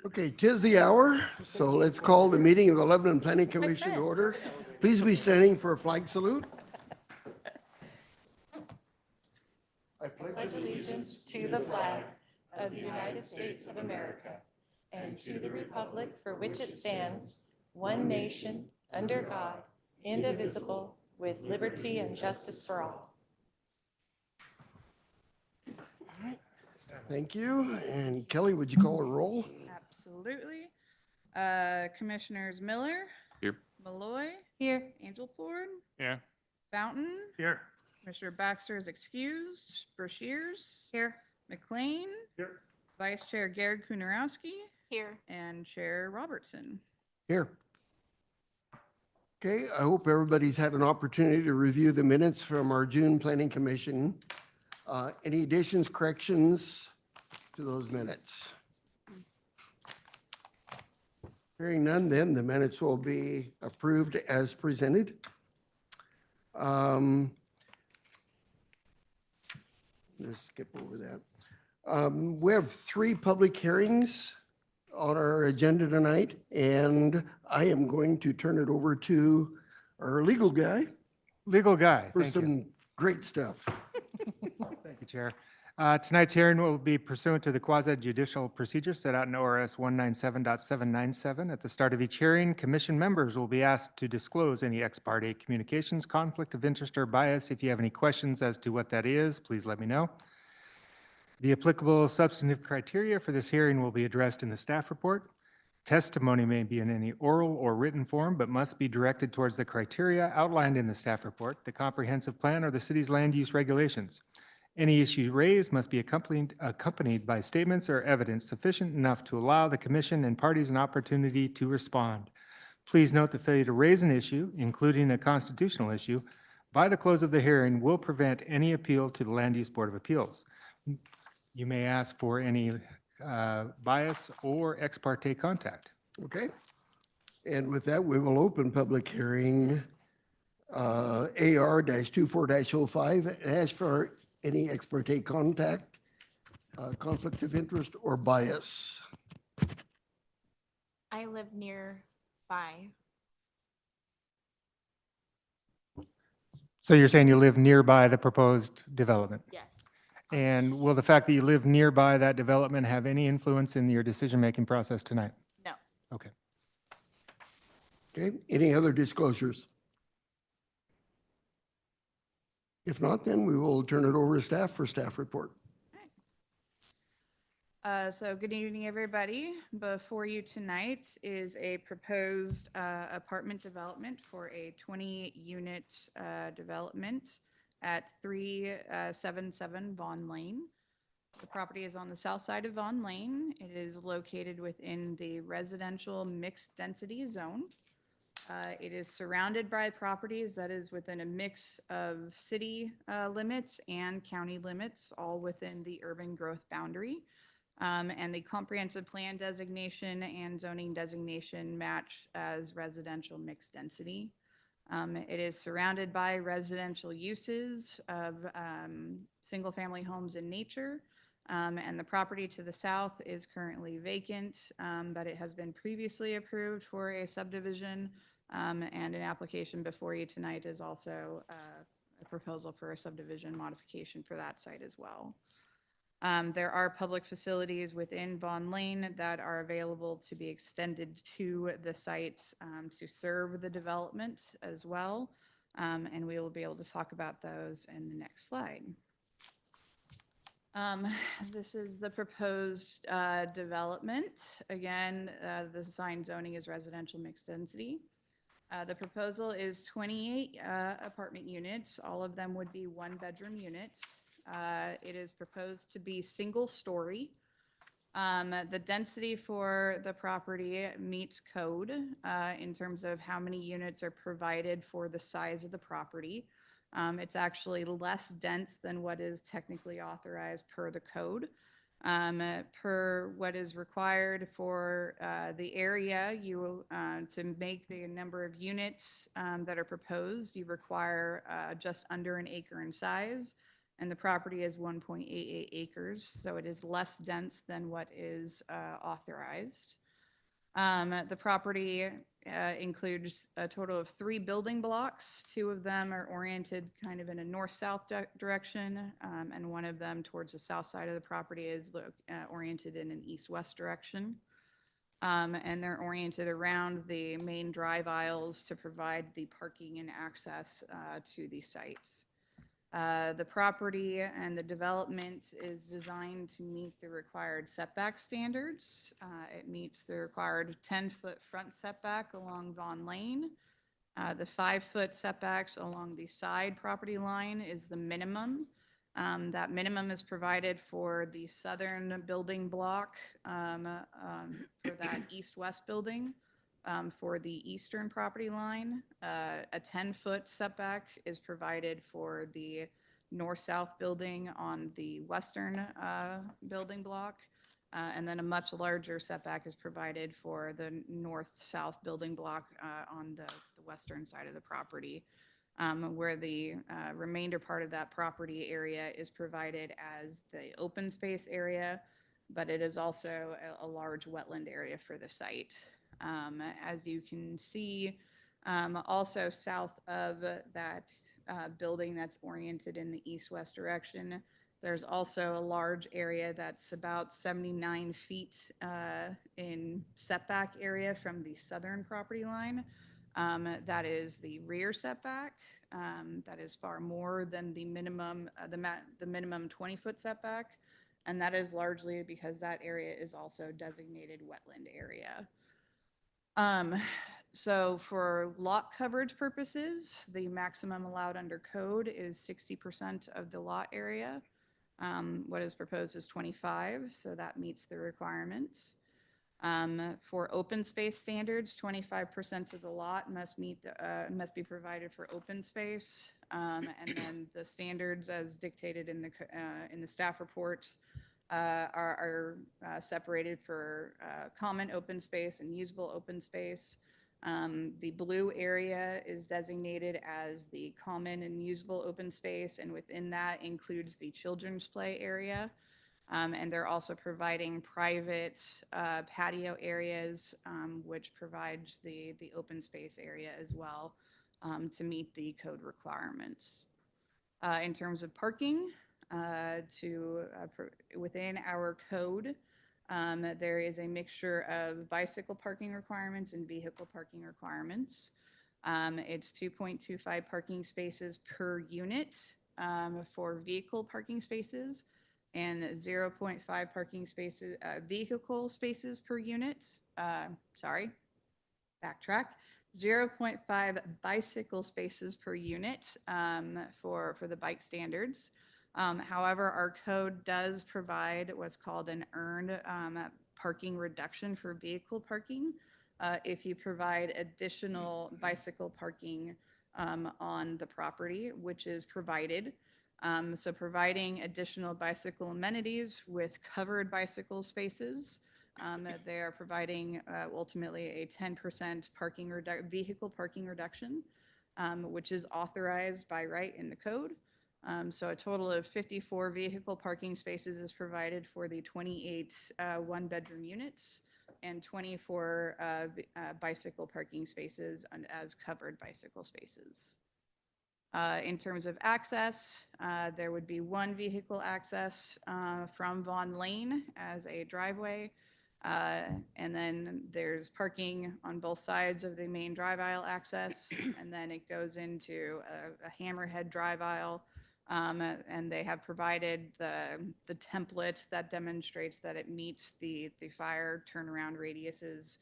Okay, 'tis the hour, so let's call the meeting of the Lebanon Planning Commission to order. Please be standing for a flag salute. I Pledge allegiance to the flag of the United States of America and to the republic for which it stands, one nation, under God, indivisible, with liberty and justice for all. Thank you. And Kelly, would you call a roll? Absolutely. Commissioners Miller, Here. Malloy, Here. Angelford, Here. Fountain, Here. Commissioner Baxter is excused, Brashears, Here. McLean, Here. Vice Chair Garrett Kunerowski, Here. and Chair Robertson. Here. Okay, I hope everybody's had an opportunity to review the minutes from our June Planning Commission. Any additions, corrections to those minutes? Hearing none, then the minutes will be approved as presented. Let's skip over that. We have 3 public hearings on our agenda tonight, and I am going to turn it over to our legal guy Legal guy, for thank you. some great stuff. Thank you, Chair. Tonight's hearing will be pursuant to the quasi-judicial procedure set out in ORS 197.797. At the start of each hearing, commission members will be asked to disclose any ex parte communications, conflict of interest, or bias. If you have any questions as to what that is, please let me know. The applicable substantive criteria for this hearing will be addressed in the staff report. Testimony may be in any oral or written form, but must be directed towards the criteria outlined in the staff report, the comprehensive plan, or the city's land use regulations. Any issue raised must be accompanied by statements or evidence sufficient enough to allow the commission and parties an opportunity to respond. Please note the failure to raise an issue, including a constitutional issue, by the close of the hearing will prevent any appeal to the Land Use Board of Appeals. You may ask for any bias or ex parte contact. Okay. And with that, we will open public hearing AR-24-05 and ask for any ex parte contact, conflict of interest, or bias. I live nearby. So you're saying you live nearby the proposed development? Yes. And will the fact that you live nearby that development have any influence in your decision-making process tonight? No. Okay. Okay, any other disclosures? If not, then we will turn it over to staff for staff report. So good evening, everybody. Before you tonight is a proposed apartment development for a 20-unit development at 377 Vaughn Lane. The property is on the south side of Vaughn Lane. It is located within the residential mixed density zone. It is surrounded by properties that is within a mix of city limits and county limits, all within the urban growth boundary. And the comprehensive plan designation and zoning designation match as residential mixed density. It is surrounded by residential uses of single-family homes in nature. And the property to the south is currently vacant, but it has been previously approved for a subdivision. And an application before you tonight is also a proposal for a subdivision modification for that site as well. There are public facilities within Vaughn Lane that are available to be extended to the site to serve the development as well. And we will be able to talk about those in the next slide. This is the proposed development. Again, the assigned zoning is residential mixed density. The proposal is 28 apartment units. All of them would be 1-bedroom units. It is proposed to be single story. The density for the property meets code in terms of how many units are provided for the size of the property. It's actually less dense than what is technically authorized per the code. Per what is required for the area, to make the number of units that are proposed, you require just under an acre in size. and the property is 1.88 acres, so it is less dense than what is authorized. The property includes a total of 3 building blocks. 2 of them are oriented kind of in a north-south direction, and one of them towards the south side of the property is oriented in an east-west direction. And they're oriented around the main drive aisles to provide the parking and access to the sites. The property and the development is designed to meet the required setback standards. It meets the required 10-foot front setback along Vaughan Lane. The 5-foot setbacks along the side property line is the minimum. That minimum is provided for the southern building block for that east-west building. For the eastern property line, a 10-foot setback is provided for the north-south building on the western building block. And then a much larger setback is provided for the north-south building block on the western side of the property, where the remainder part of that property area is provided as the open space area, but it is also a large wetland area for the site. As you can see, also south of that building that's oriented in the east-west direction, there's also a large area that's about 79 feet in setback area from the southern property line. That is the rear setback. That is far more than the minimum, the minimum 20-foot setback. And that is largely because that area is also designated wetland area. So for lot coverage purposes, the maximum allowed under code is 60% of the lot area. What is proposed is 25, so that meets the requirements. For open space standards, 25% of the lot must be provided for open space. And then the standards as dictated in the staff reports are separated for common open space and usable open space. The blue area is designated as the common and usable open space, and within that includes the children's play area. And they're also providing private patio areas, which provides the open space area as well to meet the code requirements. In terms of parking, within our code, there is a mixture of bicycle parking requirements and vehicle parking requirements. It's 2.25 parking spaces per unit for vehicle parking spaces and 0.5 parking spaces, vehicle spaces per unit. Backtrack. 0.5 bicycle spaces per unit for the bike standards. However, our code does provide what's called an earned parking reduction for vehicle parking if you provide additional bicycle parking on the property, which is provided. So providing additional bicycle amenities with covered bicycle spaces. They are providing ultimately a 10% vehicle parking reduction, which is authorized by right in the code. So a total of 54 vehicle parking spaces is provided for the 28 one-bedroom units and 24 bicycle parking spaces as covered bicycle spaces. In terms of access, there would be 1 vehicle access from Vaughan Lane as a driveway. And then there's parking on both sides of the main drive aisle access. And then it goes into a hammerhead drive aisle. And they have provided the template that demonstrates that it meets the fire turnaround radiuses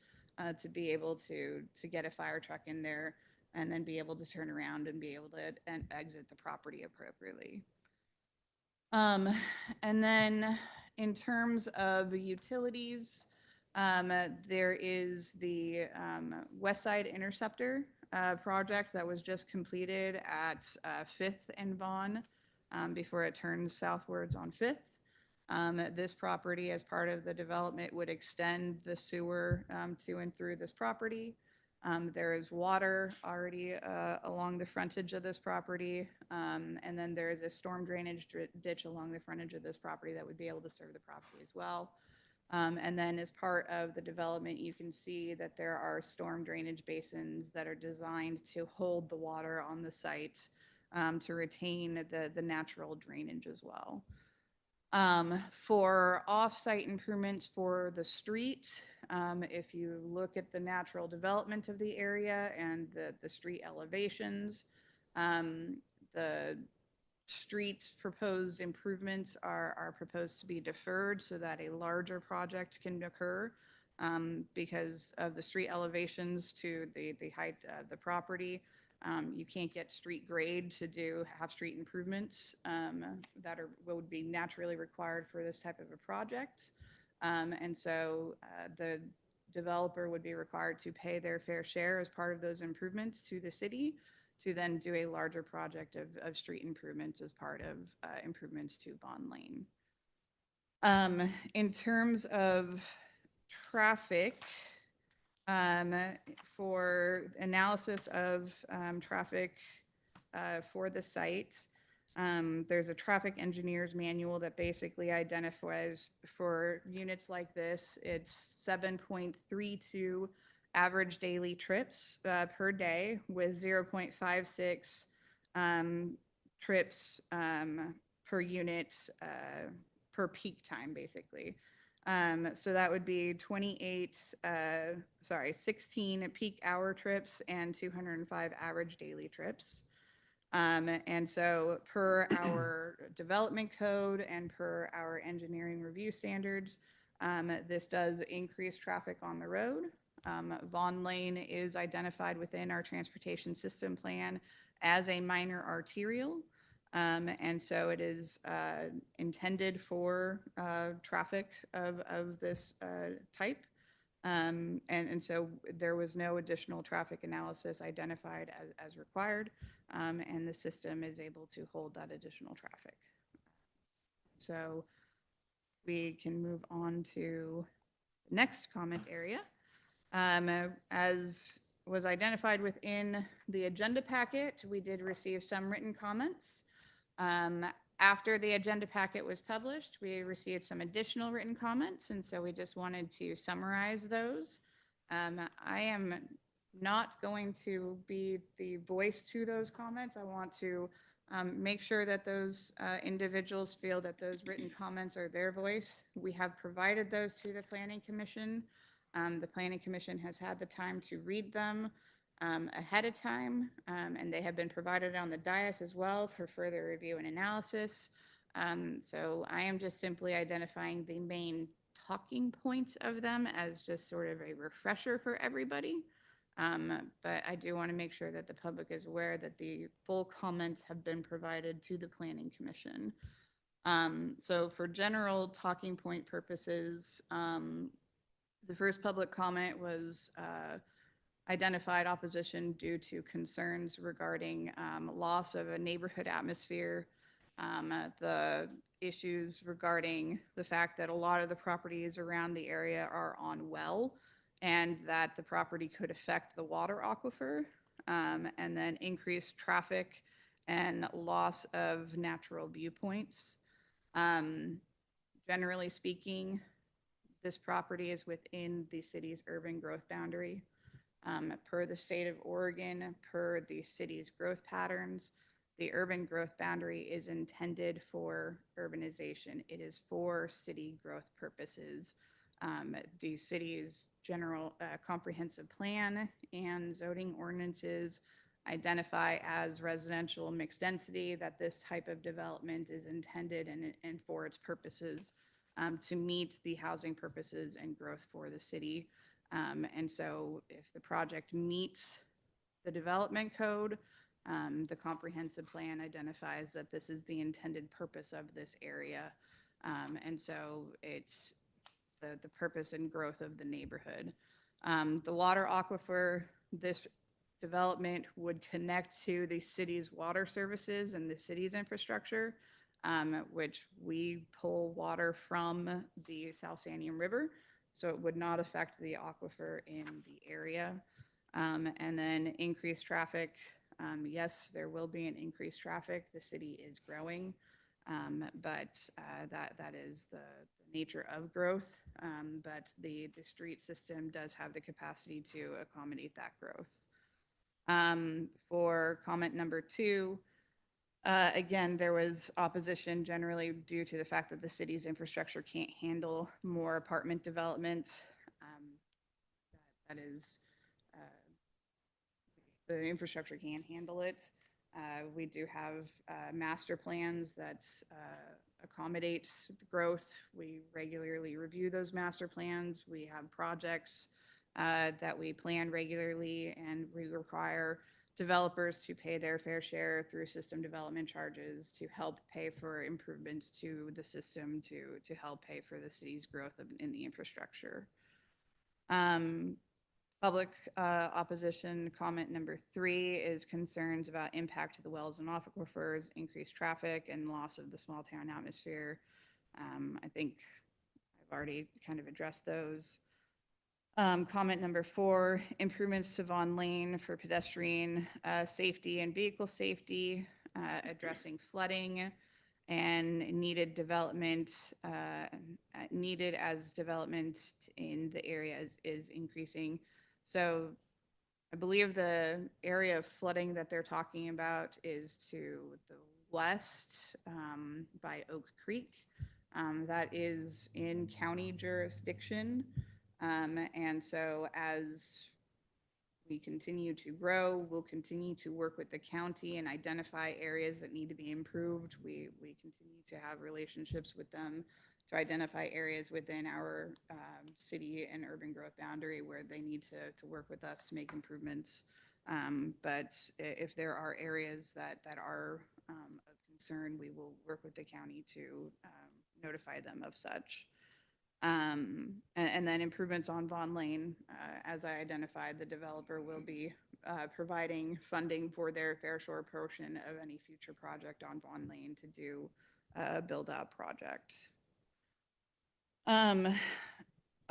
to be able to get a fire truck in there and then be able to turn around and be able to exit the property appropriately. And then in terms of utilities, there is the West Side Interceptor project that was just completed at 5th and Vaughan before it turns southwards on 5th. This property, as part of the development, would extend the sewer to and through this property. There is water already along the frontage of this property. And then there is a storm drainage ditch along the frontage of this property that would be able to serve the property as well. And then as part of the development, you can see that there are storm drainage basins that are designed to hold the water on the site to retain the natural drainage as well. For off-site improvements for the street, if you look at the natural development of the area and the street elevations, the streets proposed improvements are proposed to be deferred so that a larger project can occur because of the street elevations to the height of the property. You can't get street grade to do half-street improvements that would be naturally required for this type of a project. And so the developer would be required to pay their fair share as part of those improvements to the city to then do a larger project of street improvements as part of improvements to Bond Lane. In terms of traffic, for analysis of traffic for the site, there's a traffic engineer's manual that basically identifies for units like this, it's 7.32 average daily trips per day with 0.56 trips per unit per peak time, basically. So that would be 16 peak hour trips and 205 average daily trips. And so per our development code and per our engineering review standards, this does increase traffic on the road. Vaughn Lane is identified within our transportation system plan as a minor arterial. And so it is intended for traffic of this type. And so there was no additional traffic analysis identified as required, and the system is able to hold that additional traffic. So we can move on to the next comment area. As was identified within the agenda packet, we did receive some written comments. After the agenda packet was published, we received some additional written comments, and so we just wanted to summarize those. I am not going to be the voice to those comments. I want to make sure that those individuals feel that those written comments are their voice. We have provided those to the Planning Commission. The Planning Commission has had the time to read them ahead of time, and they have been provided on the dais as well for further review and analysis. So I am just simply identifying the main talking points of them as just sort of a refresher for everybody. But I do want to make sure that the public is aware that the full comments have been provided to the Planning Commission. So for general talking point purposes, the first public comment was identified opposition due to concerns regarding loss of a neighborhood atmosphere, the issues regarding the fact that a lot of the properties around the area are on well, and that the property could affect the water aquifer, and then increased traffic and loss of natural viewpoints. Generally speaking, this property is within the city's urban growth boundary. Per the state of Oregon, per the city's growth patterns, the urban growth boundary is intended for urbanization. It is for city growth purposes. The city's general comprehensive plan and zoning ordinances identify as residential mixed density that this type of development is intended and for its purposes to meet the housing purposes and growth for the city. And so if the project meets the development code, the comprehensive plan identifies that this is the intended purpose of this area. And so it's the purpose and growth of the neighborhood. The water aquifer, this development would connect to the city's water services and the city's infrastructure, which we pull water from the South Sandium River. So it would not affect the aquifer in the area. And then increased traffic. Yes, there will be an increased traffic. The city is growing. But that is the nature of growth. But the street system does have the capacity to accommodate that growth. For comment number 2, again, there was opposition generally due to the fact that the city's infrastructure can't handle more apartment development. That is, the infrastructure can handle it. We do have master plans that accommodate the growth. We regularly review those master plans. We have projects that we plan regularly, and we require developers to pay their fair share through system development charges to help pay for improvements to the system to help pay for the city's growth in the infrastructure. Public opposition comment number 3 is concerns about impact to the wells and aquifers, increased traffic, and loss of the small town atmosphere. I think I've already kind of addressed those. Comment number 4, improvements to Vaughan Lane for pedestrian safety and vehicle safety, addressing flooding and needed development, needed as development in the area is increasing. So I believe the area of flooding that they're talking about is to the west by Oak Creek. That is in county jurisdiction. And so as we continue to grow, we'll continue to work with the county and identify areas that need to be improved. We continue to have relationships with them to identify areas within our city and urban growth boundary where they need to work with us to make improvements. But if there are areas that are of concern, we will work with the county to notify them of such. And then improvements on Vaughan Lane, as I identified, the developer will be providing funding for their fair share portion of any future project on Vaughan Lane to do a build-out project.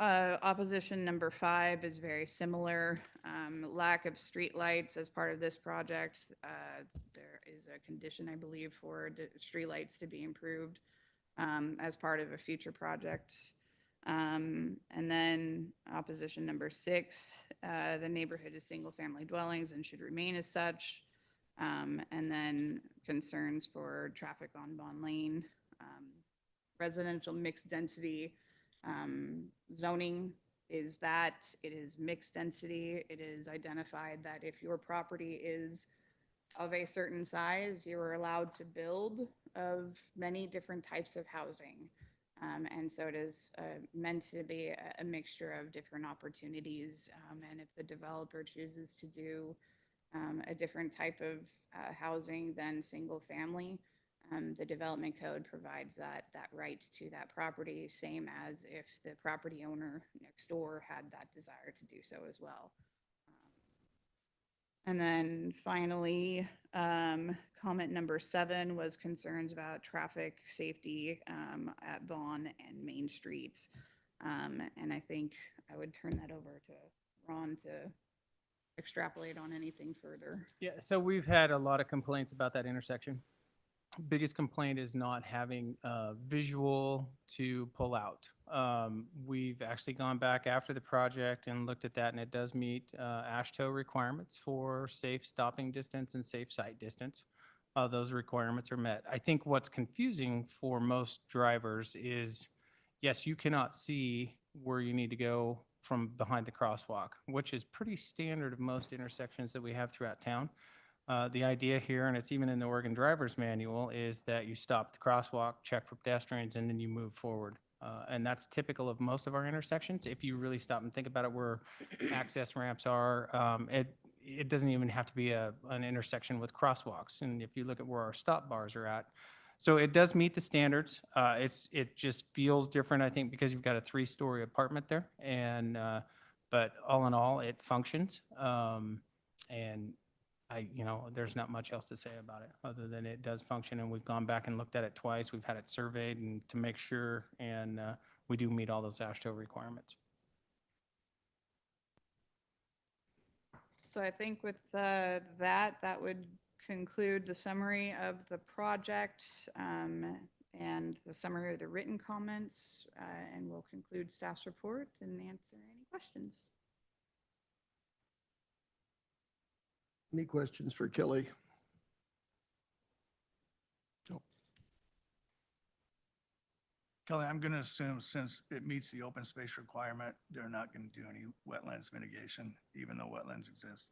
Opposition number 5 is very similar. Lack of streetlights as part of this project. There is a condition, I believe, for streetlights to be improved as part of a future project. And then opposition number 6, the neighborhood is single-family dwellings and should remain as such. And then concerns for traffic on Vaughan Lane. Residential mixed density zoning is that it is mixed density. It is identified that if your property is of a certain size, you are allowed to build of many different types of housing. And so it is meant to be a mixture of different opportunities. And if the developer chooses to do a different type of housing than single family, the development code provides that right to that property, same as if the property owner next door had that desire to do so as well. And then finally, comment number 7 was concerns about traffic safety at Vaughan and Main Street. And I think I would turn that over to Ron to extrapolate on anything further. Yeah, so we've had a lot of complaints about that intersection. Biggest complaint is not having visual to pull out. We've actually gone back after the project and looked at that, and it does meet AASHTO requirements for safe stopping distance and safe sight distance. Those requirements are met. I think what's confusing for most drivers is, yes, you cannot see where you need to go from behind the crosswalk, which is pretty standard of most intersections that we have throughout town. The idea here, and it's even in the Oregon Driver's Manual, is that you stop the crosswalk, check for pedestrians, and then you move forward. And that's typical of most of our intersections. If you really stop and think about it, where access ramps are, it doesn't even have to be an intersection with crosswalks. And if you look at where our stop bars are at, so it does meet the standards. It just feels different, I think, because you've got a 3-story apartment there. And but all in all, it functions. And there's not much else to say about it other than it does function, and we've gone back and looked at it twice. We've had it surveyed and to make sure, and we do meet all those AASHTO requirements. So I think with that would conclude the summary of the project and the summary of the written comments, and we'll conclude staff's report and answer any questions. Any questions for Kelly? No. Kelly, I'm going to assume since it meets the open space requirement, they're not going to do any wetlands mitigation, even though wetlands exist.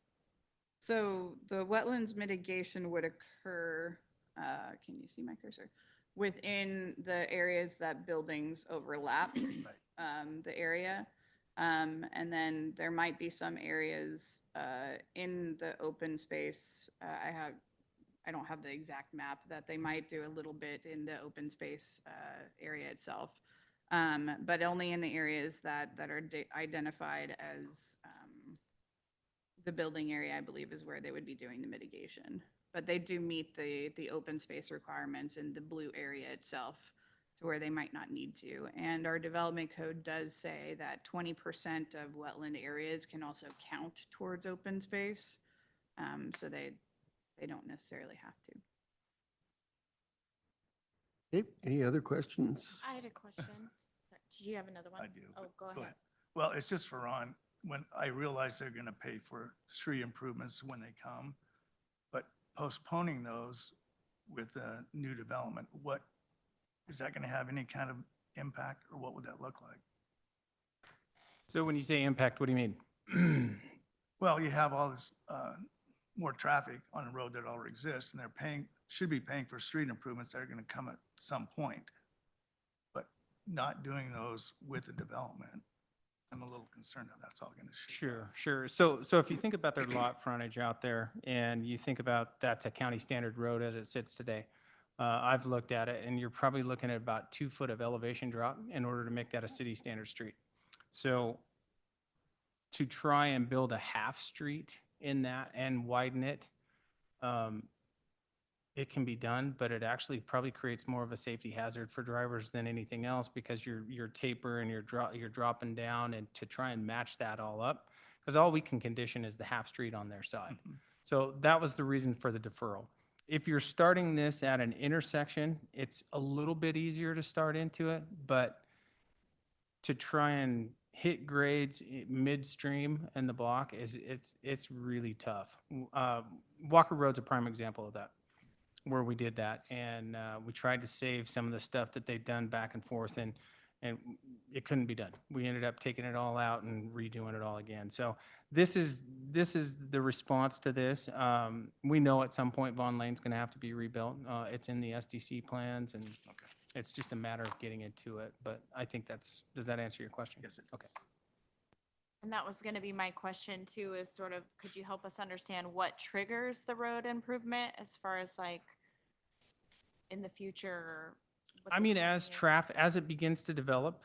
So the wetlands mitigation would occur, can you see my cursor? Within the areas that buildings overlap, the area. And then there might be some areas in the open space. I don't have the exact map that they might do a little bit in the open space area itself. But only in the areas that are identified as the building area, I believe, is where they would be doing the mitigation. But they do meet the open space requirements in the blue area itself to where they might not need to. And our development code does say that 20% of wetland areas can also count towards open space. So they don't necessarily have to. Okay, any other questions? I had a question. Sorry, did you have another one? I do. Oh, but go ahead. Well, it's just for Ron. When I realize they're going to pay for street improvements when they come, but postponing those with a new development, what, is that going to have any kind of impact, or what would that look like? So when you say impact, what do you mean? Well, you have all this more traffic on a road that already exists, and they're should be paying for street improvements that are going to come at some point. But not doing those with the development, I'm a little concerned how that's all going to shake out. Sure. So if you think about their lot frontage out there and you think about that's a county standard road as it sits today, I've looked at it and you're probably looking at about 2 foot of elevation drop in order to make that a city standard street. So to try and build a half street in that and widen it, it can be done, but it actually probably creates more of a safety hazard for drivers than anything else because you're taper and you're dropping down, and to try and match that all up, because all we can condition is the half street on their side. So that was the reason for the deferral. If you're starting this at an intersection, it's a little bit easier to start into it, but to try and hit grades midstream in the block it's really tough. Walker Road's a prime example of that, where we did that, and we tried to save some of the stuff that they'd done back and forth, and it couldn't be done. We ended up taking it all out and redoing it all again. So this is the response to this. We know at some point Vaughn Lane's going to have to be rebuilt. It's in the SDC plans, and it's just a matter of getting into it. But I think does that answer your question? Yes, it Okay. does. And that was going to be my question too, is sort of, could you help us understand what triggers the road improvement as far as like in the future? Or what I the mean, timing is? as it begins to develop,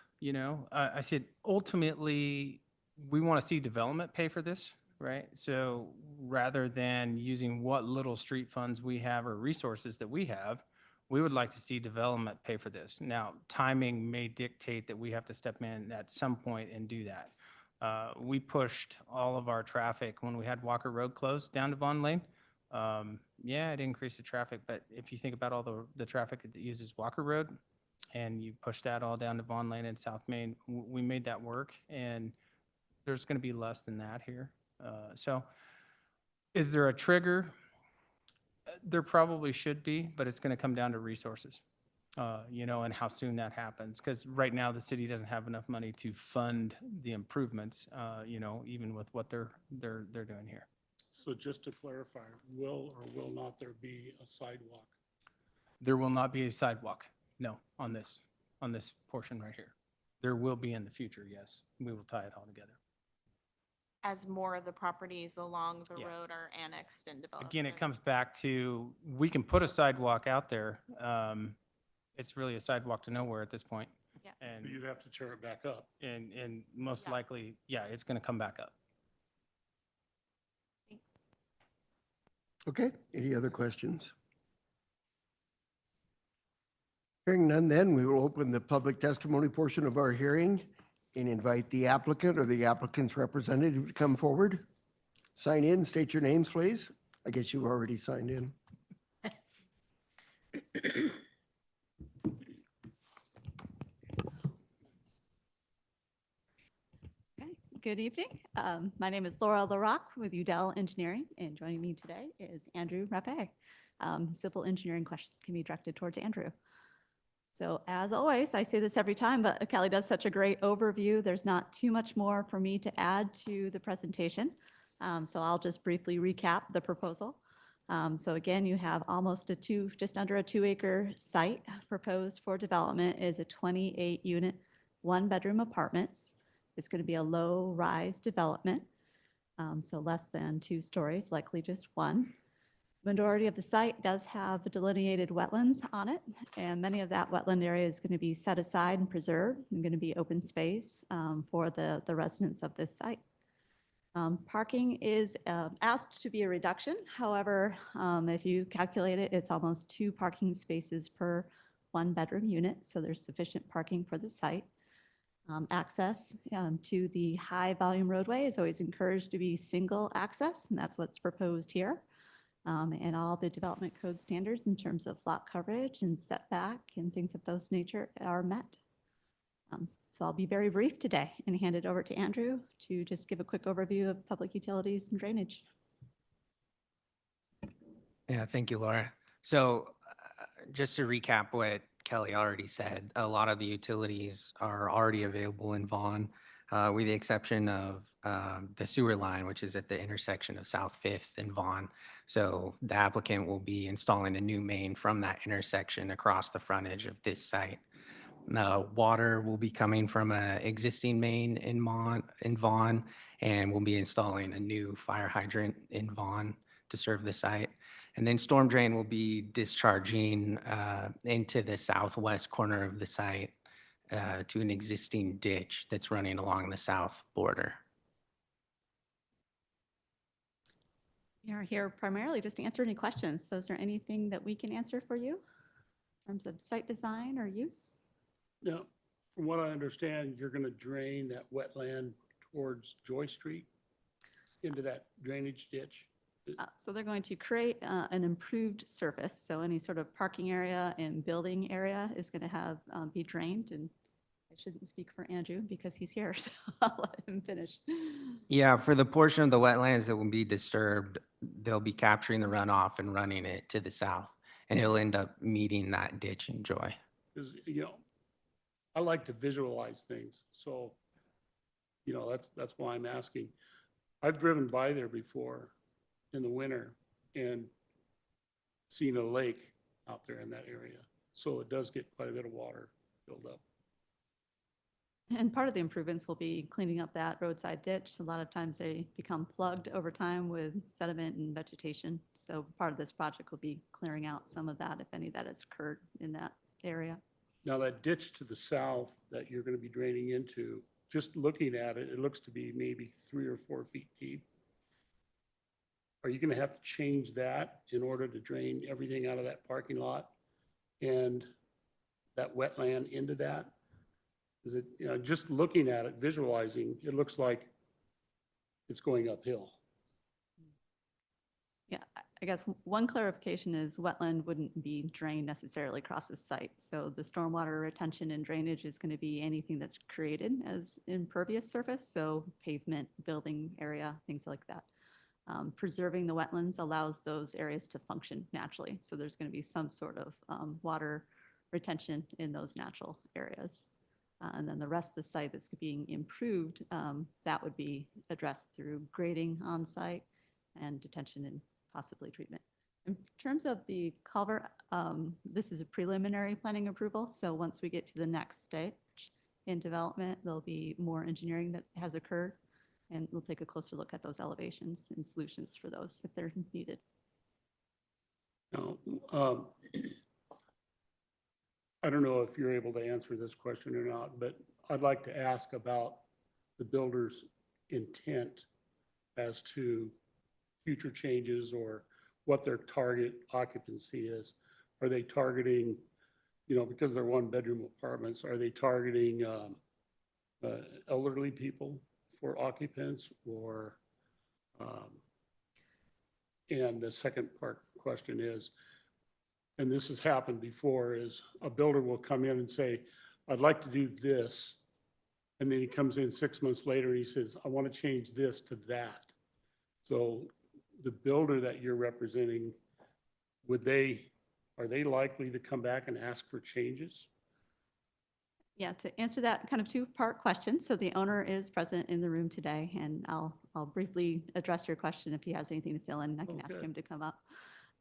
I said ultimately we want to see development pay for this, right? So rather than using what little street funds we have or resources that we have, we would like to see development pay for this. Now, timing may dictate that we have to step in at some point and do that. We pushed all of our traffic when we had Walker Road closed down to Vaughn Lane. Yeah, it increased the traffic, but if you think about all the traffic that uses Walker Road and you push that all down to Vaughn Lane and South Main, we made that work, and there's going to be less than that here. So is there a trigger? There probably should be, but it's going to come down to resources, and how soon that happens. Because right now the city doesn't have enough money to fund the improvements, even with what they're doing here. So just to clarify, will or will not there be a sidewalk? There will not be a sidewalk, no, on this portion right here. There will be in the future, yes. We will tie it all together. As more of the properties along the Yeah. road are annexed and developed. Again, it comes back to, we can put a sidewalk out there. It's really a sidewalk to nowhere at this point. Yeah. But you'd have to tear it back up. And most Yeah. likely, yeah, it's going to come back up. Thanks. Okay, any other questions? Hearing none, then we will open the public testimony portion of our hearing and invite the applicant or the applicant's representative to come forward. sign in, state your names, please. I guess you've already signed in. Okay, good evening. My name is Laura LaRock with Udell Engineering, and joining me today is Andrew Rappe. Civil engineering questions can be directed towards Andrew. So as always, I say this every time, but Kelly does such a great overview. There's not too much more for me to add to the presentation. So I'll just briefly recap the proposal. So again, you have just under a 2-acre site proposed for development is a 28-unit, 1-bedroom apartments. It's going to be a low-rise development, so less than 2 stories, likely just 1. Majority of the site does have delineated wetlands on it, and many of that wetland area is going to be set aside and preserved and going to be open space for the residents of this site. Parking is asked to be a reduction. However, if you calculate it, it's almost 2 parking spaces per 1-bedroom unit, so there's sufficient parking for the site. Access to the high-volume roadway is always encouraged to be single access, and that's what's proposed here. And all the development code standards in terms of lot coverage and setback and things of those nature are met. So I'll be very brief today and hand it over to Andrew to just give a quick overview of public utilities and drainage. Yeah, thank you, Laura. So just to recap what Kelly already said, a lot of the utilities are already available in Vaughan, with the exception of the sewer line, which is at the intersection of South Fifth and Vaughan. So the applicant will be installing a new main from that intersection across the frontage of this site. Water will be coming from an existing main in Vaughan, and we'll be installing a new fire hydrant in Vaughan to serve the site. And then storm drain will be discharging into the southwest corner of the site to an existing ditch that's running along the south border. We are here primarily just to answer any questions. So is there anything that we can answer for you in terms of site design or use? Now, from what I understand, you're going to drain that wetland towards Joy Street into that drainage ditch. So they're going to create an improved surface. So any sort of parking area and building area is going to have be drained. And I shouldn't speak for Andrew because he's here, so I'll let him finish. Yeah, for the portion of the wetlands that will be disturbed, they'll be capturing the runoff and running it to the south, and it'll end up meeting that ditch in Joy. Because, I like to visualize things. So, that's why I'm asking. I've driven by there before in the winter and seen a lake out there in that area. So it does get quite a bit of water built up. And part of the improvements will be cleaning up that roadside ditch. A lot of times they become plugged over time with sediment and vegetation. So part of this project will be clearing out some of that, if any that has occurred in that area. Now that ditch to the south that you're going to be draining into, just looking at it, it looks to be maybe 3 or 4 feet deep. Are you going to have to change that in order to drain everything out of that parking lot and that wetland into that? Is it, just looking at it, visualizing, it looks like it's going uphill. Yeah, I guess one clarification is wetland wouldn't be drained necessarily across the site. So the stormwater retention and drainage is going to be anything that's created as impervious surface. So pavement, building area, things like that. Preserving the wetlands allows those areas to function naturally. So there's going to be some sort of water retention in those natural areas. And then the rest of the site that's being improved, that would be addressed through grading on site and detention and possibly treatment. In terms of the culvert, this is a preliminary planning approval. So once we get to the next stage in development, there'll be more engineering that has occurred. And we'll take a closer look at those elevations and solutions for those if they're needed. Now, I don't know if you're able to answer this question or not, but I'd like to ask about the builder's intent as to future changes or what their target occupancy is. Are they targeting, because they're 1-bedroom apartments, are they targeting elderly people for occupants or And the second part question is, and this has happened before, is a builder will come in and say, I'd like to do this. And then he comes in 6 months later and he says, I want to change this to that. So the builder that you're representing, are they likely to come back and ask for changes? Yeah, to answer that kind of two-part question, so the owner is present in the room today, and I'll briefly address your question. If he has anything to fill in, I can ask Okay. him to come up.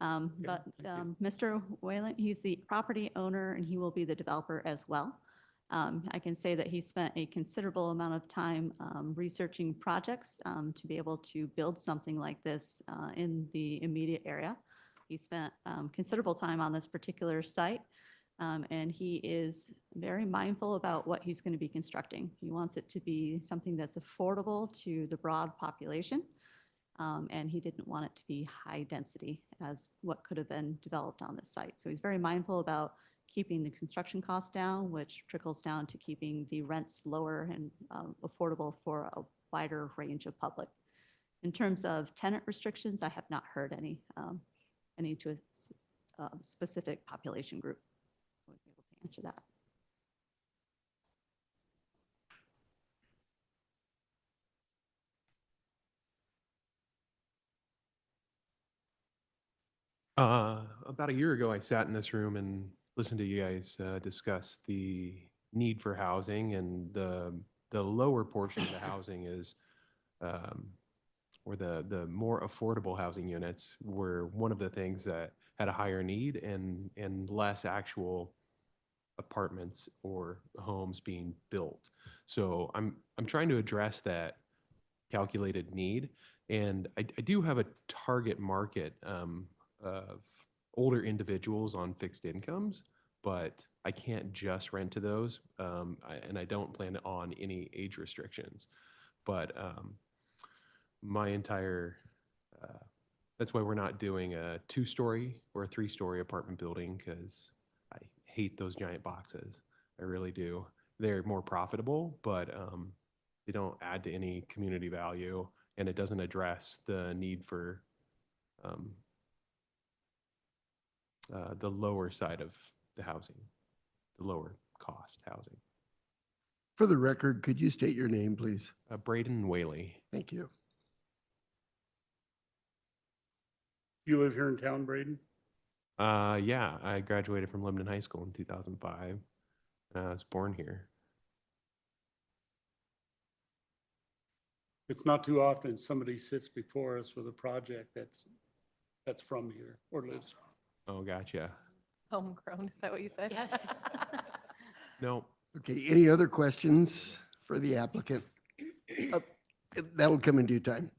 thank you. Mr. Whalen, he's the property owner, and he will be the developer as well. I can say that he spent a considerable amount of time researching projects to be able to build something like this in the immediate area. He spent considerable time on this particular site, and he is very mindful about what he's going to be constructing. He wants it to be something that's affordable to the broad population, and he didn't want it to be high density as what could have been developed on this site. So he's very mindful about keeping the construction costs down, which trickles down to keeping the rents lower and affordable for a wider range of public. In terms of tenant restrictions, I have not heard any to a specific population group. I would be able to answer that. About a year ago, I sat in this room and listened to you guys discuss the need for housing, and the lower portion of the housing is, or the more affordable housing units were one of the things that had a higher need and less actual apartments or homes being built. So I'm trying to address that calculated need, and I do have a target market of older individuals on fixed incomes, but I can't just rent to those, and I don't plan on any age restrictions. But my entire that's why we're not doing a 2-story or a 3-story apartment building, because I hate those giant boxes. I really do. They're more profitable, but they don't add to any community value, and it doesn't address the need for the lower side of the housing, the lower cost housing. For the record, could you state your name, please? Braden Whaley. Thank you. You live here in town, Braden? Yeah, I graduated from Lebanon High School in 2005, and I was born here. It's not too often somebody sits before us with a project that's from here or lives. Oh, gotcha. Homegrown, is that what you said? Yes. No, Okay, any other questions for the applicant? Uh, That'll come in due time.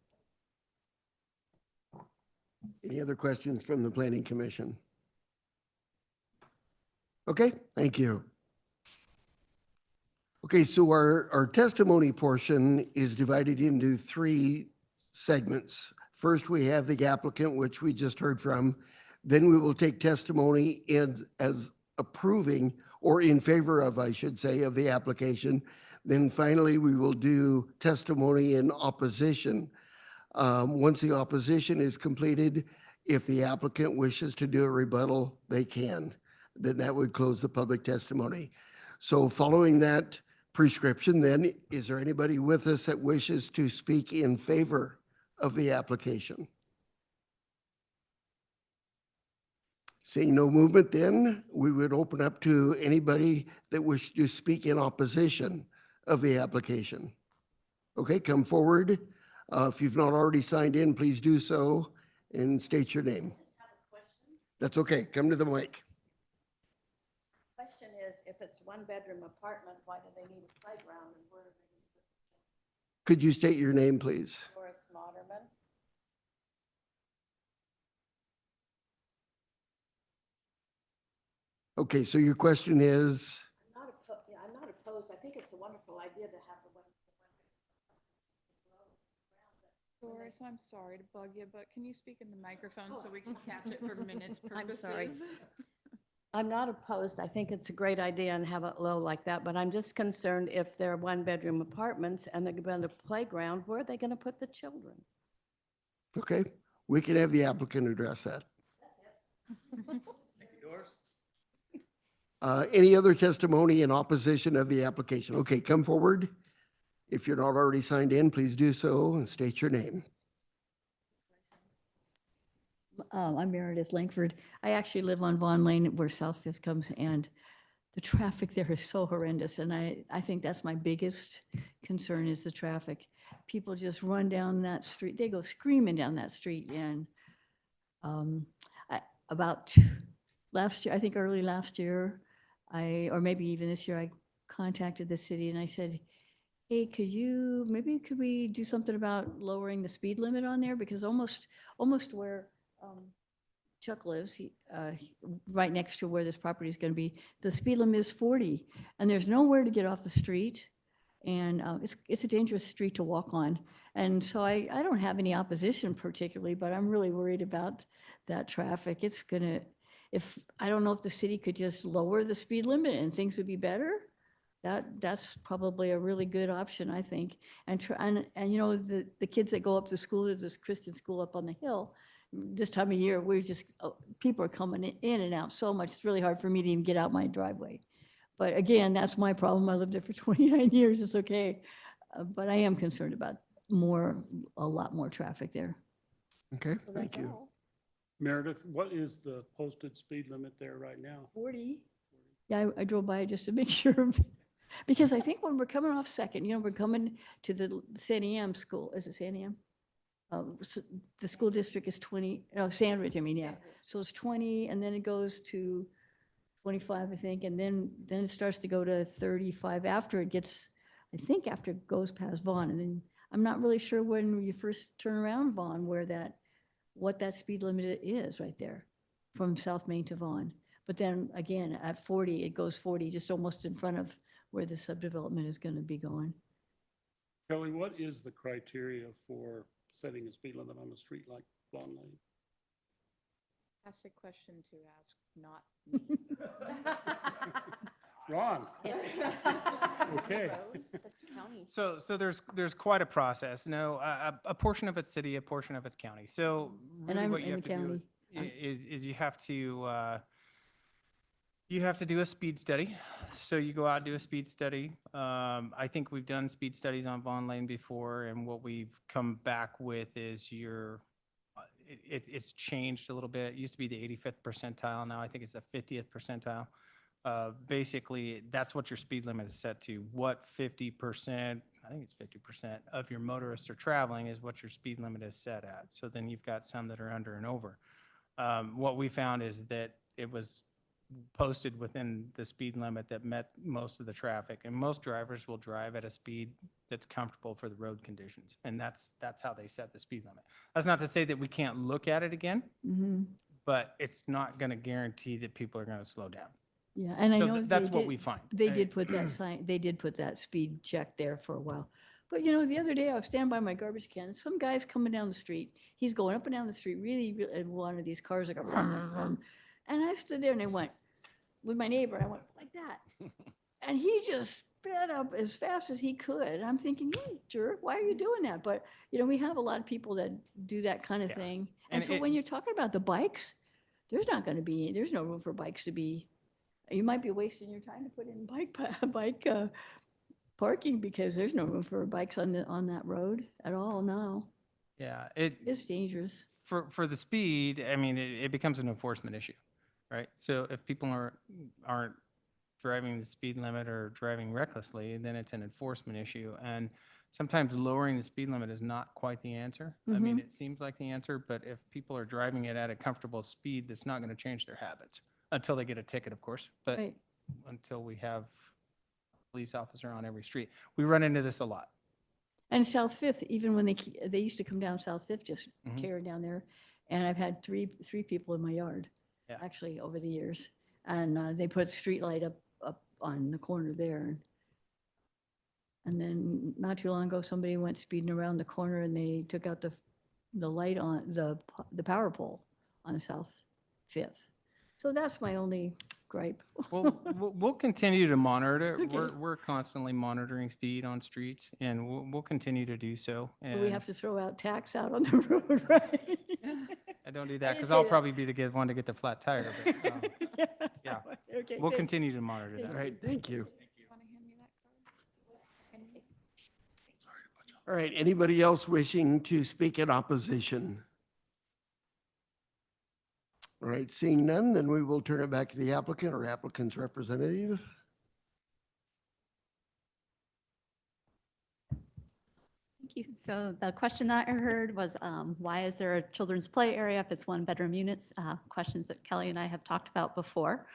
Any other questions from the Planning Commission? Okay, thank you. Okay, so our testimony portion is divided into 3 segments. First, we have the applicant, which we just heard from. Then we will take testimony as approving or in favor of, I should say, of the application. Then finally, we will do testimony in opposition. Once the opposition is completed, if the applicant wishes to do a rebuttal, they can. Then that would close the public testimony. So following that prescription, then, is there anybody with us that wishes to speak in favor of the application? Seeing no movement, then we would open up to anybody that wishes to speak in opposition of the application. Okay, come forward. If you've not already signed in, please do so and state your name. That's okay. Come to the mic. Question is, if it's 1-bedroom apartment, why do they need a playground and where are they going to put Could you state your name, please? Doris Moderman? Okay, so your question is, I'm not opposed. I think it's a wonderful idea to have the one. Doris, I'm sorry to bug you, but can you speak in the microphone so we can catch it for minutes purposes? I'm sorry. I'm not opposed. I think it's a great idea and have it low like that, but I'm just concerned if they're 1-bedroom apartments and they're going to playground, where are they going to put the children? okay, We can have the applicant address that. Any other testimony in opposition of the application? Okay, come forward. If you're not already signed in, please do so and state your name. I'm Meredith Langford. I actually live on Vaughn Lane where South Fifth comes, and the traffic there is so horrendous. And I think that's my biggest concern is the traffic. People just run down that street. They go screaming down that street. And about last year, I think early last year, or maybe even this year, I contacted the city and I said, hey, could we do something about lowering the speed limit on there? Because almost where Chuck lives, right next to where this property is going to be, the speed limit is 40, and there's nowhere to get off the street, and it's a dangerous street to walk on. And so I don't have any opposition particularly, but I'm really worried about that traffic. It's gonna, I don't know if the city could just lower the speed limit and things would be better. That's probably a really good option, I think. And you know, the kids that go up to school, there's this Christian school up on the hill, this time of year, we're just, people are coming in and out so much, it's really hard for me to even get out my driveway. But again, that's my problem. I lived there for 29 years, it's okay. But I am concerned about a lot more traffic there. Okay, So thank that's you. all. Meredith, what is the posted speed limit there right now? 40. Yeah, I drove by just to make sure. Because I think when we're coming off Second, you know, we're coming to the San Am school, is it San Am? The school district is 20, no, Sandridge, I mean, yeah. So it's 20, and then it goes to 25, I think, and then it starts to go to 35 after it gets, I think after it goes past Vaughn. And then I'm not really sure when you first turn around Vaughn what that speed limit is right there from South Main to Vaughn. But then again, at 40, it goes 40, just almost in front of where the subdevelopment is going to be going. Kelly, what is the criteria for setting a speed limit on a street like Vaughn Lane? That's a question to ask, not me. Ron? Okay. So there's quite a process. No, a portion of it's city, a portion of it's county. So And really I'm what you in have the to do county. is you have to do a speed study. So you go out and do a speed study. I think we've done speed studies on Vaughn Lane before, and what we've come back with is it's changed a little bit. It used to be the 85th percentile. Now I think it's the 50th percentile. Basically, that's what your speed limit is set to. What 50%, I think it's 50% of your motorists are traveling is what your speed limit is set at. So then you've got some that are under and over. What we found is that it was posted within the speed limit that met most of the traffic, and most drivers will drive at a speed that's comfortable for the road conditions, and that's how they set the speed limit. That's not to say that we can't look at it again, but it's not going to guarantee that people are going to slow down. Yeah, and I So know that's they what did- we find. They did put that sign, they did put that speed check there for a while. But you know, the other day I was standing by my garbage can, and some guy's coming down the street. He's going up and down the street, really, and one of these cars that go rum, rum, rum. And I stood there and I went, with my neighbor, I went like that. And he just sped up as fast as he could. I'm thinking, you jerk, why are you doing that? But, you know, we have a lot of people that do that kind of Yeah. thing. And And so when you're talking about the bikes, there's no room for bikes to be, you might be wasting your time to put in bike parking because there's no room for bikes on that road at all now. Yeah, It's dangerous. for the speed, I mean, it becomes an enforcement issue, right? So if people aren't driving the speed limit or driving recklessly, then it's an enforcement issue. And sometimes lowering the speed limit is not quite the answer. I mean, it seems like the answer, but if people are driving it at a comfortable speed, that's not going to change their habits until they get a ticket, of course. But Right. until we have a police officer on every street, we run into this a lot. And South Fifth, even when they used to come down South Fifth, just Mhm. tearing down there. And I've had three people in my yard, Yeah. actually, over the years. And they put street light up on the corner there. And then not too long ago, somebody went speeding around the corner and they took out the light on the power pole on South Fifth. So that's my only gripe. We'll continue to monitor it. Okay. We're constantly monitoring speed on streets, and we'll continue to do so. But we And have to throw out tax out on the road, right? I don't do I that didn't because say I'll that. probably be the one to get the flat tire. But, yeah. Okay, We'll thanks. continue to monitor All that. right, thank you. Want to hand me that card? All right, anybody else wishing to speak in opposition? All right, seeing none, then we will turn it back to the applicant or applicant's representative. Thank you. So the question that I heard was, why is there a children's play area if it's one-bedroom units? Questions that Kelly and I have talked about before.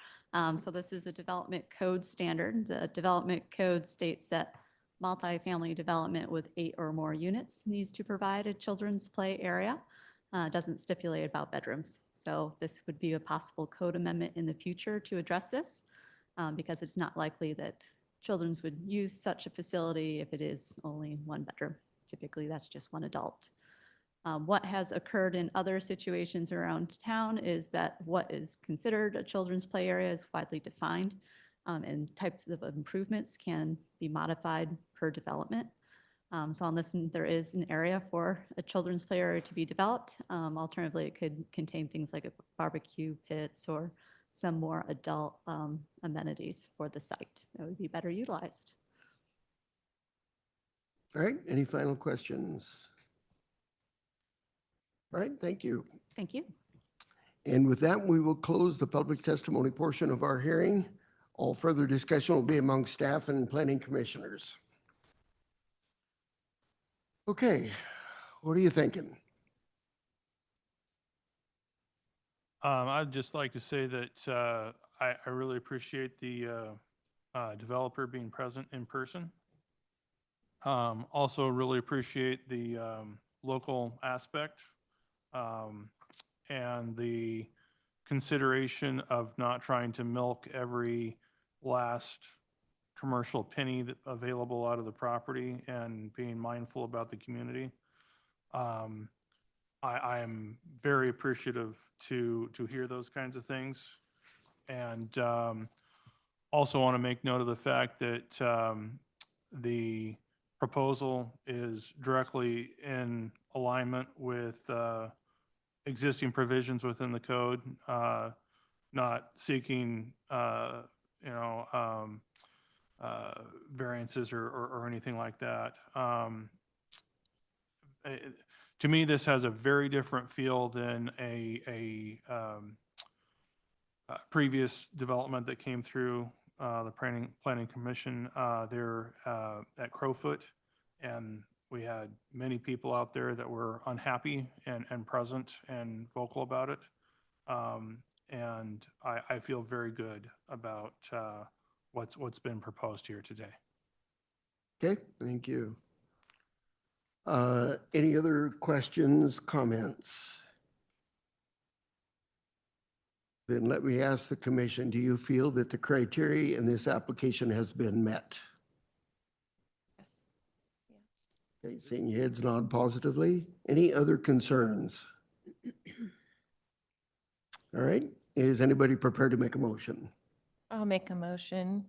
So this is a development code standard. The development code states that multifamily development with 8 or more units needs to provide a children's play area. Doesn't stipulate about bedrooms. So this would be a possible code amendment in the future to address this, because it's not likely that children's would use such a facility if it is only one bedroom. Typically, that's just one adult. What has occurred in other situations around town is that what is considered a children's play area is widely defined, and types of improvements can be modified per development. So on this, there is an area for a children's play area to be developed. Alternatively, it could contain things like a barbecue pits or some more adult amenities for the site that would be better utilized. All right, any final questions? All right, thank you. Thank you. And with that, we will close the public testimony portion of our hearing. All further discussion will be among staff and planning commissioners. Okay, what are you thinking? I'd just like to say that I really appreciate the developer being present in person. Also really appreciate the local aspect and the consideration of not trying to milk every last commercial penny available out of the property and being mindful about the community. I am very appreciative to hear those kinds of things. And also want to make note of the fact that the proposal is directly in alignment with existing provisions within the code, not seeking, variances or anything like that. To me, this has a very different feel than a previous development that came through the planning commission there at Crowfoot. And we had many people out there that were unhappy and present and vocal about it. And I feel very good about what's been proposed here today. Okay, thank you. Any other questions, comments? Then let me ask the commission, do you feel that the criteria in this application has been met? Yes. Okay, seeing heads nod positively. Any other concerns? All right, is anybody prepared to make a motion? I'll make a motion.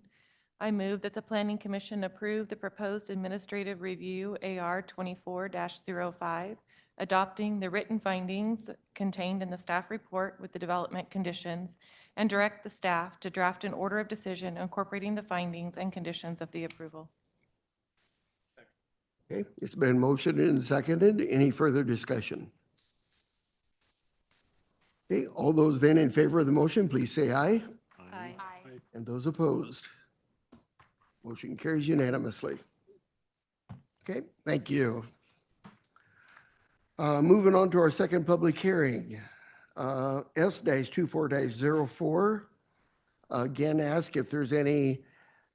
I move that the Planning Commission approve the proposed administrative review AR 24-05, adopting the written findings contained in the staff report with the development conditions, and direct the staff to draft an order of decision incorporating the findings and conditions of the approval. Okay, it's been motioned and seconded. Any further discussion? Okay, all those then in favor of the motion, please say aye. Aye. And those opposed? Motion carries unanimously. Okay, thank you. Moving on to our second public hearing. S-24-04. Again, ask if there's any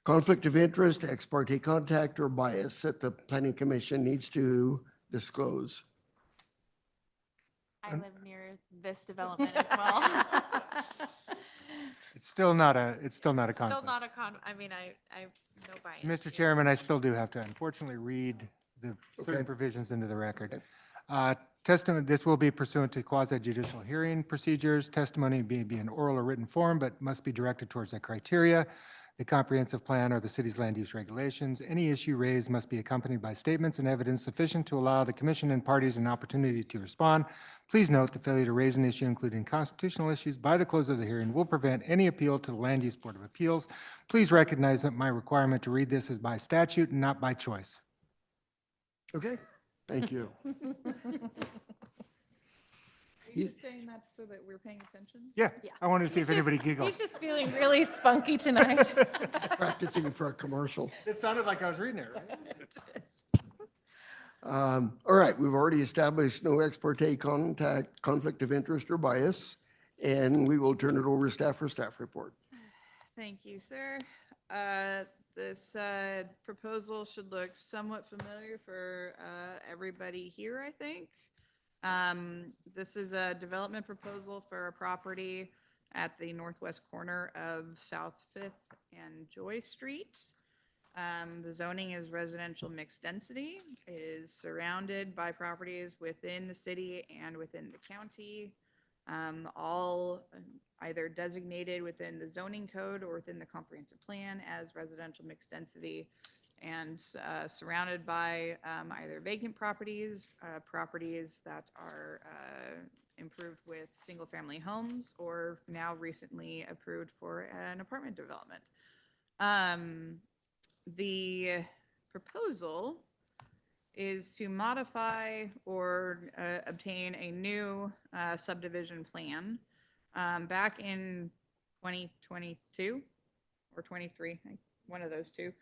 conflict of interest, ex parte contact, or bias that the Planning Commission needs to disclose. I live near this development as well. It's still not a Still conflict. not a I mean, I have no bias. Mr. Chairman, I still do have to unfortunately read the Okay. certain provisions into the record. Testimony, this will be pursuant to quasi judicial hearing procedures. Testimony may be in oral or written form, but must be directed towards the criteria, the comprehensive plan, or the city's land use regulations. Any issue raised must be accompanied by statements and evidence sufficient to allow the commission and parties an opportunity to respond. Please note the failure to raise an issue, including constitutional issues, by the close of the hearing will prevent any appeal to the Land Use Board of Appeals. Please recognize that my requirement to read this is by statute and not by choice. Okay, thank you. Are You- you just saying that so that we're paying attention? Yeah, I wanted to see if anybody He's giggled. just feeling really spunky tonight. Practicing for a commercial. It sounded like I was reading it, right? All right, we've already established no ex parte contact, conflict of interest or bias, and we will turn it over to staff for staff report. Thank you, sir. This proposal should look somewhat familiar for everybody here, I think. This is a development proposal for a property at the northwest corner of South Fifth and Joy Street. The zoning is residential mixed density. It is surrounded by properties within the city and within the county, all either designated within the zoning code or within the comprehensive plan as residential mixed density, and surrounded by either vacant properties, properties that are improved with single-family homes, or now recently approved for an apartment development. The proposal is to modify or obtain a new subdivision plan. Back in 2022 or 23, one of those two,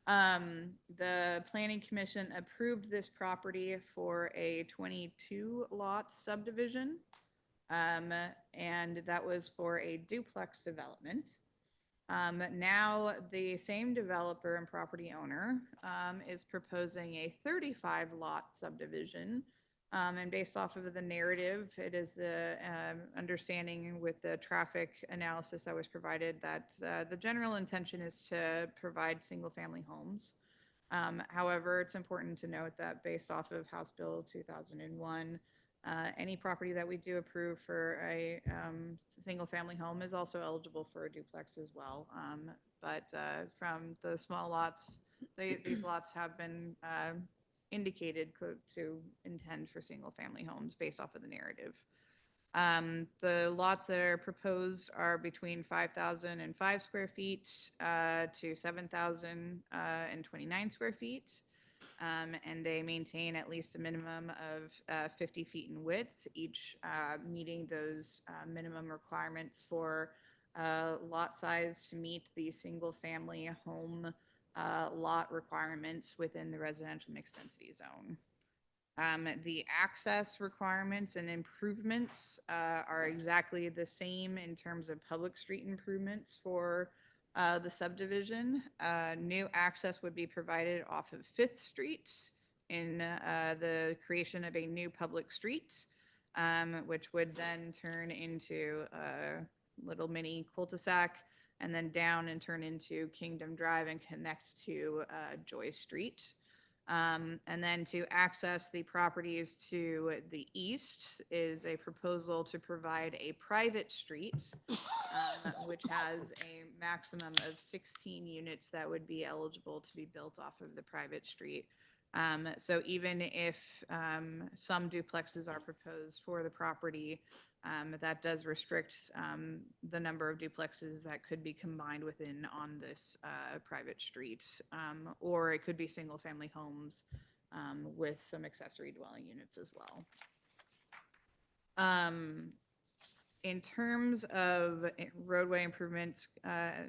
the Planning Commission approved this property for a 22-lot subdivision, and that was for a duplex development. Now, the same developer and property owner is proposing a 35-lot subdivision. And based off of the narrative, it is the understanding with the traffic analysis that was provided that the general intention is to provide single-family homes. However, it's important to note that based off of House Bill 2001, any property that we do approve for a single-family home is also eligible for a duplex as well. But from the small lots, these lots have been indicated to intend for single-family homes based off of the narrative. The lots that are proposed are between 5,005 square feet to 7,029 square feet. And they maintain at least a minimum of 50 feet in width, each meeting those minimum requirements for lot size to meet the single-family home lot requirements within the residential mixed density zone. The access requirements and improvements are exactly the same in terms of public street improvements for the subdivision. New access would be provided off of Fifth Street in the creation of a new public street, which would then turn into a little mini cul-de-sac, and then down and turn into Kingdom Drive and connect to Joy Street. And then to access the properties to the east is a proposal to provide a private street, which has a maximum of 16 units that would be eligible to be built off of the private street. So even if some duplexes are proposed for the property, that does restrict the number of duplexes that could be combined within on this private street, or it could be single-family homes with some accessory dwelling units as well. In terms of roadway improvements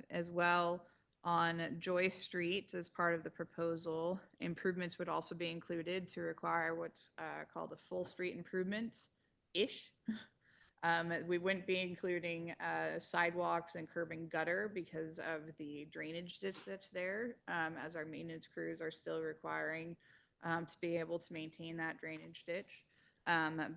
as well, on Joy Street, as part of the proposal, improvements would also be included to require what's called a full street improvement-ish. We wouldn't be including sidewalks and curb and gutter because of the drainage ditch that's there, as our maintenance crews are still requiring to be able to maintain that drainage ditch.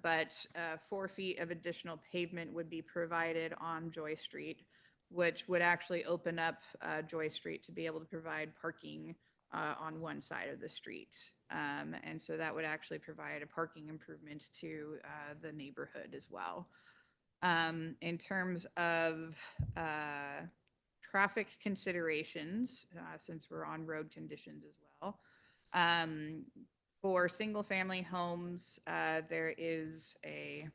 But 4 feet of additional pavement would be provided on Joy Street, which would actually open up Joy Street to be able to provide parking on one side of the street. And so that would actually provide a parking improvement to the neighborhood as well. In terms of traffic considerations, since we're on road conditions as well, for single-family homes, there is a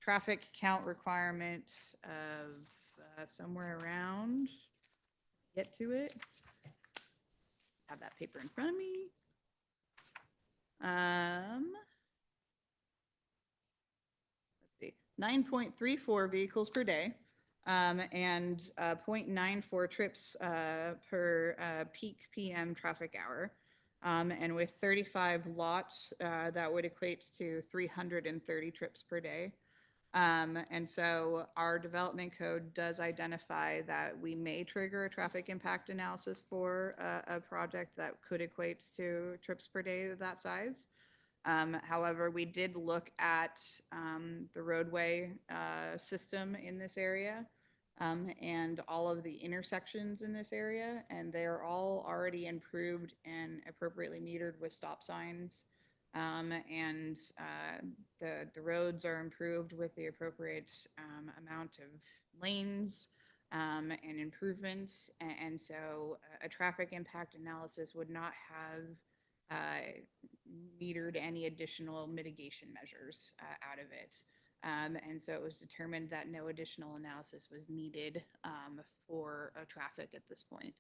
traffic count requirement of somewhere around, get to it, have that paper in front of me. Let's see, 9.34 vehicles per day, and 0.94 trips per peak PM traffic hour. And with 35 lots, that would equate to 330 trips per day. And so our development code does identify that we may trigger a traffic impact analysis for a project that could equate to trips per day of that size. However, we did look at the roadway system in this area and all of the intersections in this area, and they're all already improved and appropriately metered with stop signs. And the roads are improved with the appropriate amount of lanes and improvements. And so a traffic impact analysis would not have metered any additional mitigation measures out of it. And so it was determined that no additional analysis was needed for traffic at this point.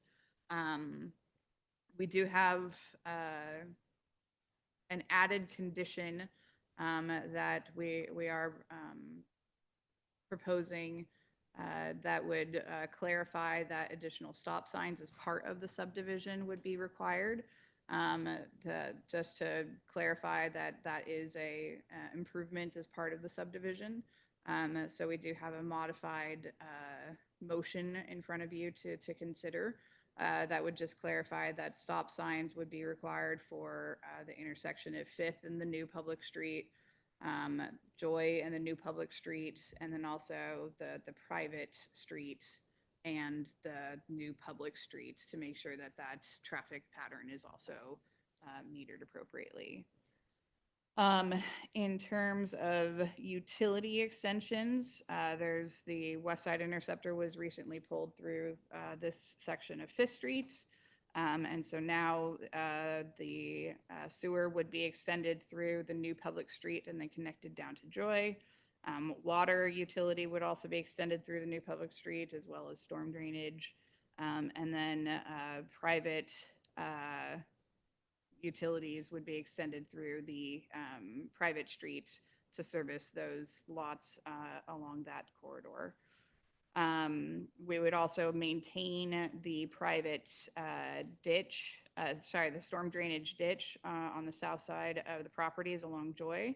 We do have an added condition that we are proposing that would clarify that additional stop signs as part of the subdivision would be required. Just to clarify that that is a improvement as part of the subdivision. So we do have a modified motion in front of you to consider. That would just clarify that stop signs would be required for the intersection of Fifth and the new public street, Joy and the new public street, and then also the private street and the new public streets to make sure that that traffic pattern is also metered appropriately. In terms of utility extensions, there's the West Side Interceptor was recently pulled through this section of Fifth Street. And so now the sewer would be extended through the new public street and then connected down to Joy. Water utility would also be extended through the new public street as well as storm drainage. And then private utilities would be extended through the private streets to service those lots along that corridor. We would also maintain the private ditch, the storm drainage ditch on the south side of the properties along Joy.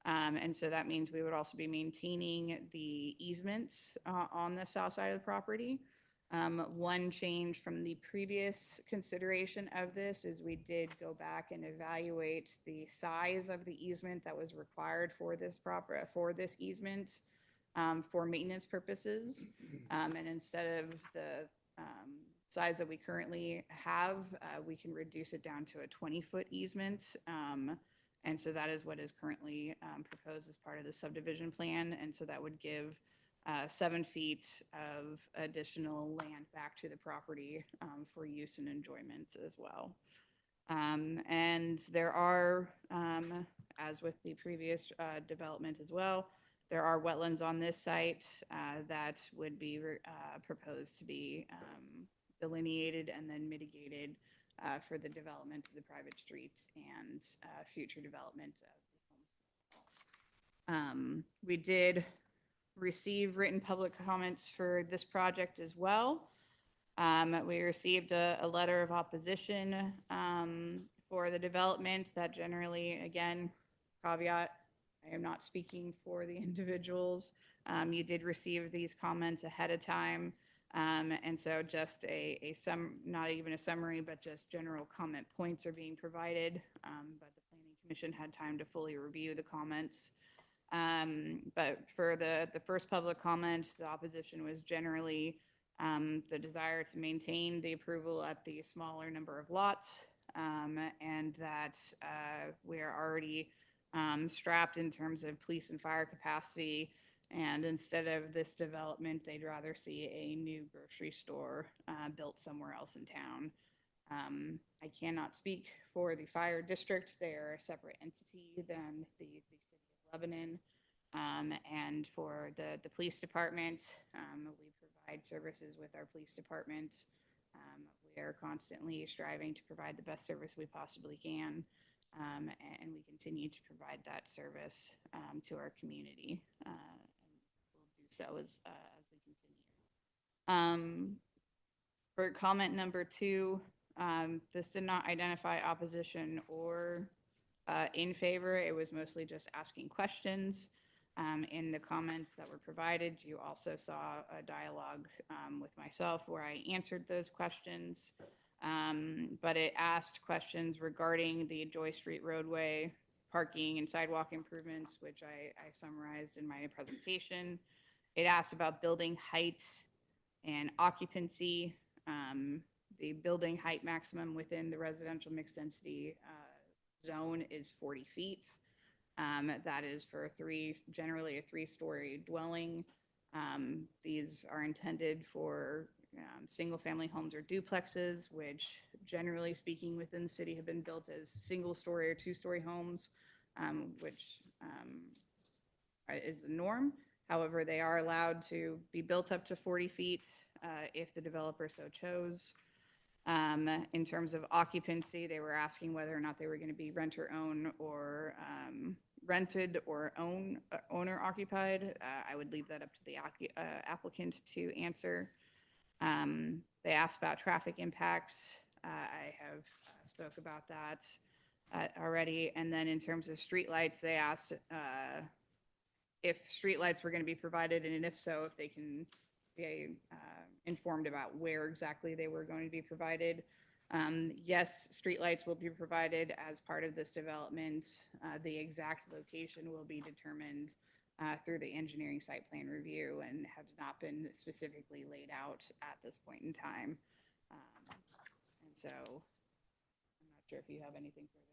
And so that means we would also be maintaining the easements on the south side of the property. One change from the previous consideration of this is we did go back and evaluate the size of the easement that was required for this easement for maintenance purposes. And instead of the size that we currently have, we can reduce it down to a 20-foot easement. And so that is what is currently proposed as part of the subdivision plan. And so that would give 7 feet of additional land back to the property for use and enjoyment as well. And there are, as with the previous development as well, there are wetlands on this site that would be proposed to be delineated and then mitigated for the development of the private streets and future development of the homes. We did receive written public comments for this project as well. We received a letter of opposition for the development that generally, again, caveat, I am not speaking for the individuals. You did receive these comments ahead of time. And so just not even a summary, but just general comment points are being provided. But the Planning Commission had time to fully review the comments. But for the first public comment, the opposition was generally The desire to maintain the approval at the smaller number of lots, and that we are already strapped in terms of police and fire capacity. And instead of this development, they'd rather see a new grocery store built somewhere else in town. I cannot speak for the fire district. They are a separate entity than the city of Lebanon. And for the police department, we provide services with our police department. We are constantly striving to provide the best service we possibly can. And we continue to provide that service to our community. And we'll do so as we continue. For comment number 2, this did not identify opposition or in favor. It was mostly just asking questions. In the comments that were provided, you also saw a dialogue with myself where I answered those questions. But it asked questions regarding the Joy Street roadway, parking and sidewalk improvements, which I summarized in my presentation. It asked about building height and occupancy. The building height maximum within the residential mixed density zone is 40 feet. That is for generally a 3-story dwelling. These are intended for single-family homes or duplexes, which generally speaking within the city have been built as single-story or 2-story homes, which is the norm. However, they are allowed to be built up to 40 feet if the developer so chose. In terms of occupancy, they were asking whether or not they were going to be rent-or-own or rented or owner-occupied. I would leave that up to the applicant to answer. They asked about traffic impacts. I have spoke about that already. And then in terms of streetlights, they asked if streetlights were going to be provided, and if so, if they can be informed about where exactly they were going to be provided. Yes, streetlights will be provided as part of this development. The exact location will be determined through the engineering site plan review and have not been specifically laid out at this point in time. And so I'm not sure if you have anything further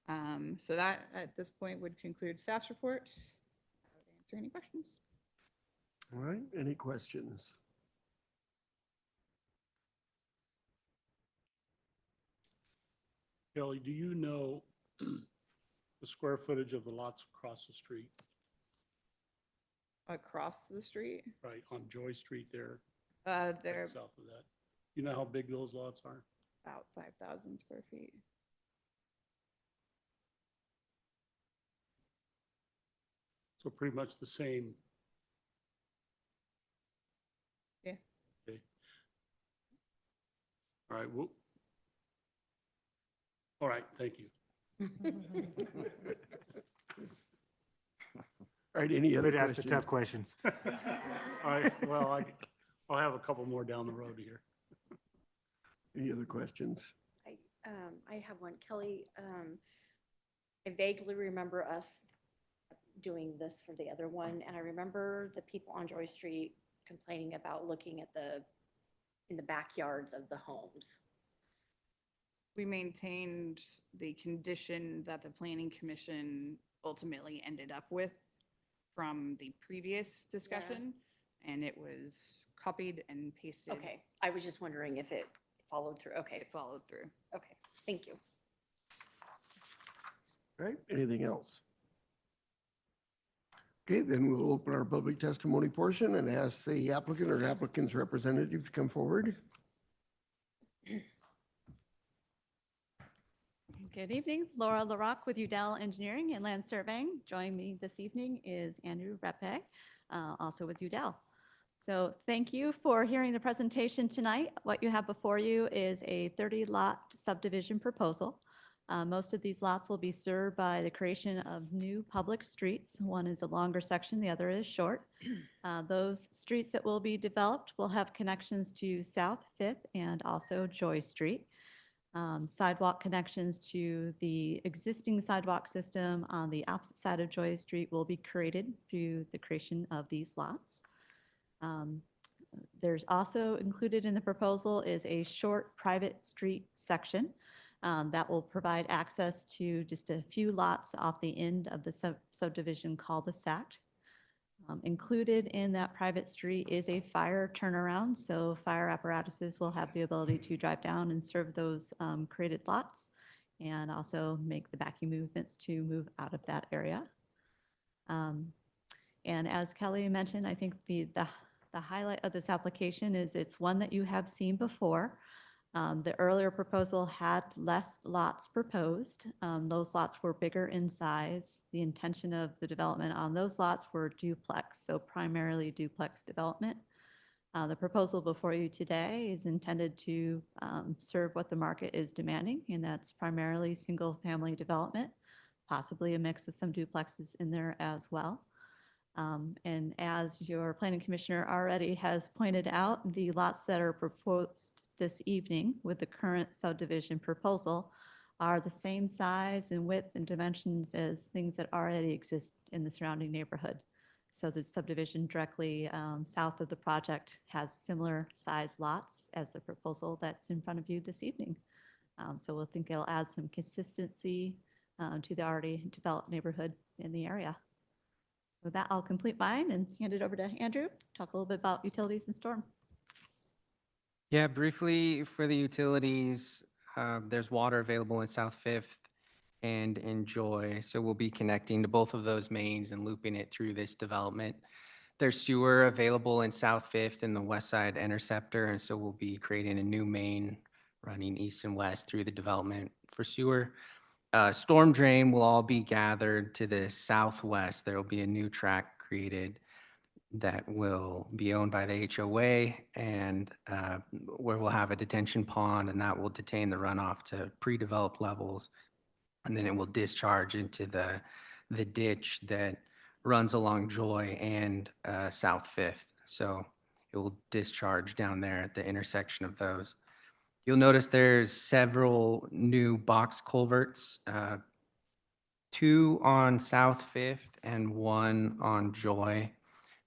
to add. So that at this point would conclude staff's report. I would answer any questions. All right, any questions? Kelly, do you know the square footage of the lots across the street, Across the street, right, on Joy Street there, they're right south of that? You know how big those lots are? about 5,000 square feet. So pretty much the same. Yeah. Okay. All right, well, all right, thank you. All right, any other Good, ask the tough questions? questions. All right, well, I'll have a couple more down the road here. Any other questions? I have one. Kelly, I vaguely remember us doing this for the other one, and I remember the people on Joy Street complaining about looking at in the backyards of the homes. We maintained the condition that the planning commission ultimately ended up with from the previous discussion, and it was copied and pasted. Okay, I was just wondering if it followed through. Okay, It followed through. okay, thank you. All right, anything else? Okay, then we'll open our public testimony portion and ask the applicant or applicant's representative to come forward. Good evening, Laura LaRock with Udell Engineering and Land Surveying. Joining me this evening is Andrew Repe, also with Udell. So thank you for hearing the presentation tonight. What you have before you is a 30-lot subdivision proposal. Most of these lots will be served by the creation of new public streets. One is a longer section, the other is short. Those streets that will be developed will have connections to South Fifth and also Joy Street. Sidewalk connections to the existing sidewalk system on the opposite side of Joy Street will be created through the creation of these lots. There's also included in the proposal is a short private street section that will provide access to just a few lots off the end of the subdivision cul-de-sac. Included in that private street is a fire turnaround, so fire apparatuses will have the ability to drive down and serve those created lots and also make the backing movements to move out of that area. And as Kelly mentioned, I think the highlight of this application is it's one that you have seen before. The earlier proposal had less lots proposed. Those lots were bigger in size. The intention of the development on those lots were duplex, so primarily duplex development. The proposal before you today is intended to serve what the market is demanding, and that's primarily single-family development, possibly a mix of some duplexes in there as well. And as your planning commissioner already has pointed out, the lots that are proposed this evening with the current subdivision proposal are the same size and width and dimensions as things that already exist in the surrounding neighborhood. So the subdivision directly south of the project has similar size lots as the proposal that's in front of you this evening. So we'll think it'll add some consistency to the already developed neighborhood in the area. With that, I'll complete mine and hand it over to Andrew, talk a little bit about utilities and storm. Yeah, briefly for the utilities, there's water available in South Fifth and in Joy. So we'll be connecting to both of those mains and looping it through this development. There's sewer available in South Fifth and the West Side Interceptor. And so we'll be creating a new main running east and west through the development for sewer. Storm drain will all be gathered to the southwest. There will be a new track created that will be owned by the HOA and where we'll have a detention pond, and that will detain the runoff to pre-developed levels. And then it will discharge into the ditch that runs along Joy and South Fifth. So it will discharge down there at the intersection of those. You'll notice there's several new box culverts, 2 on South Fifth and 1 on Joy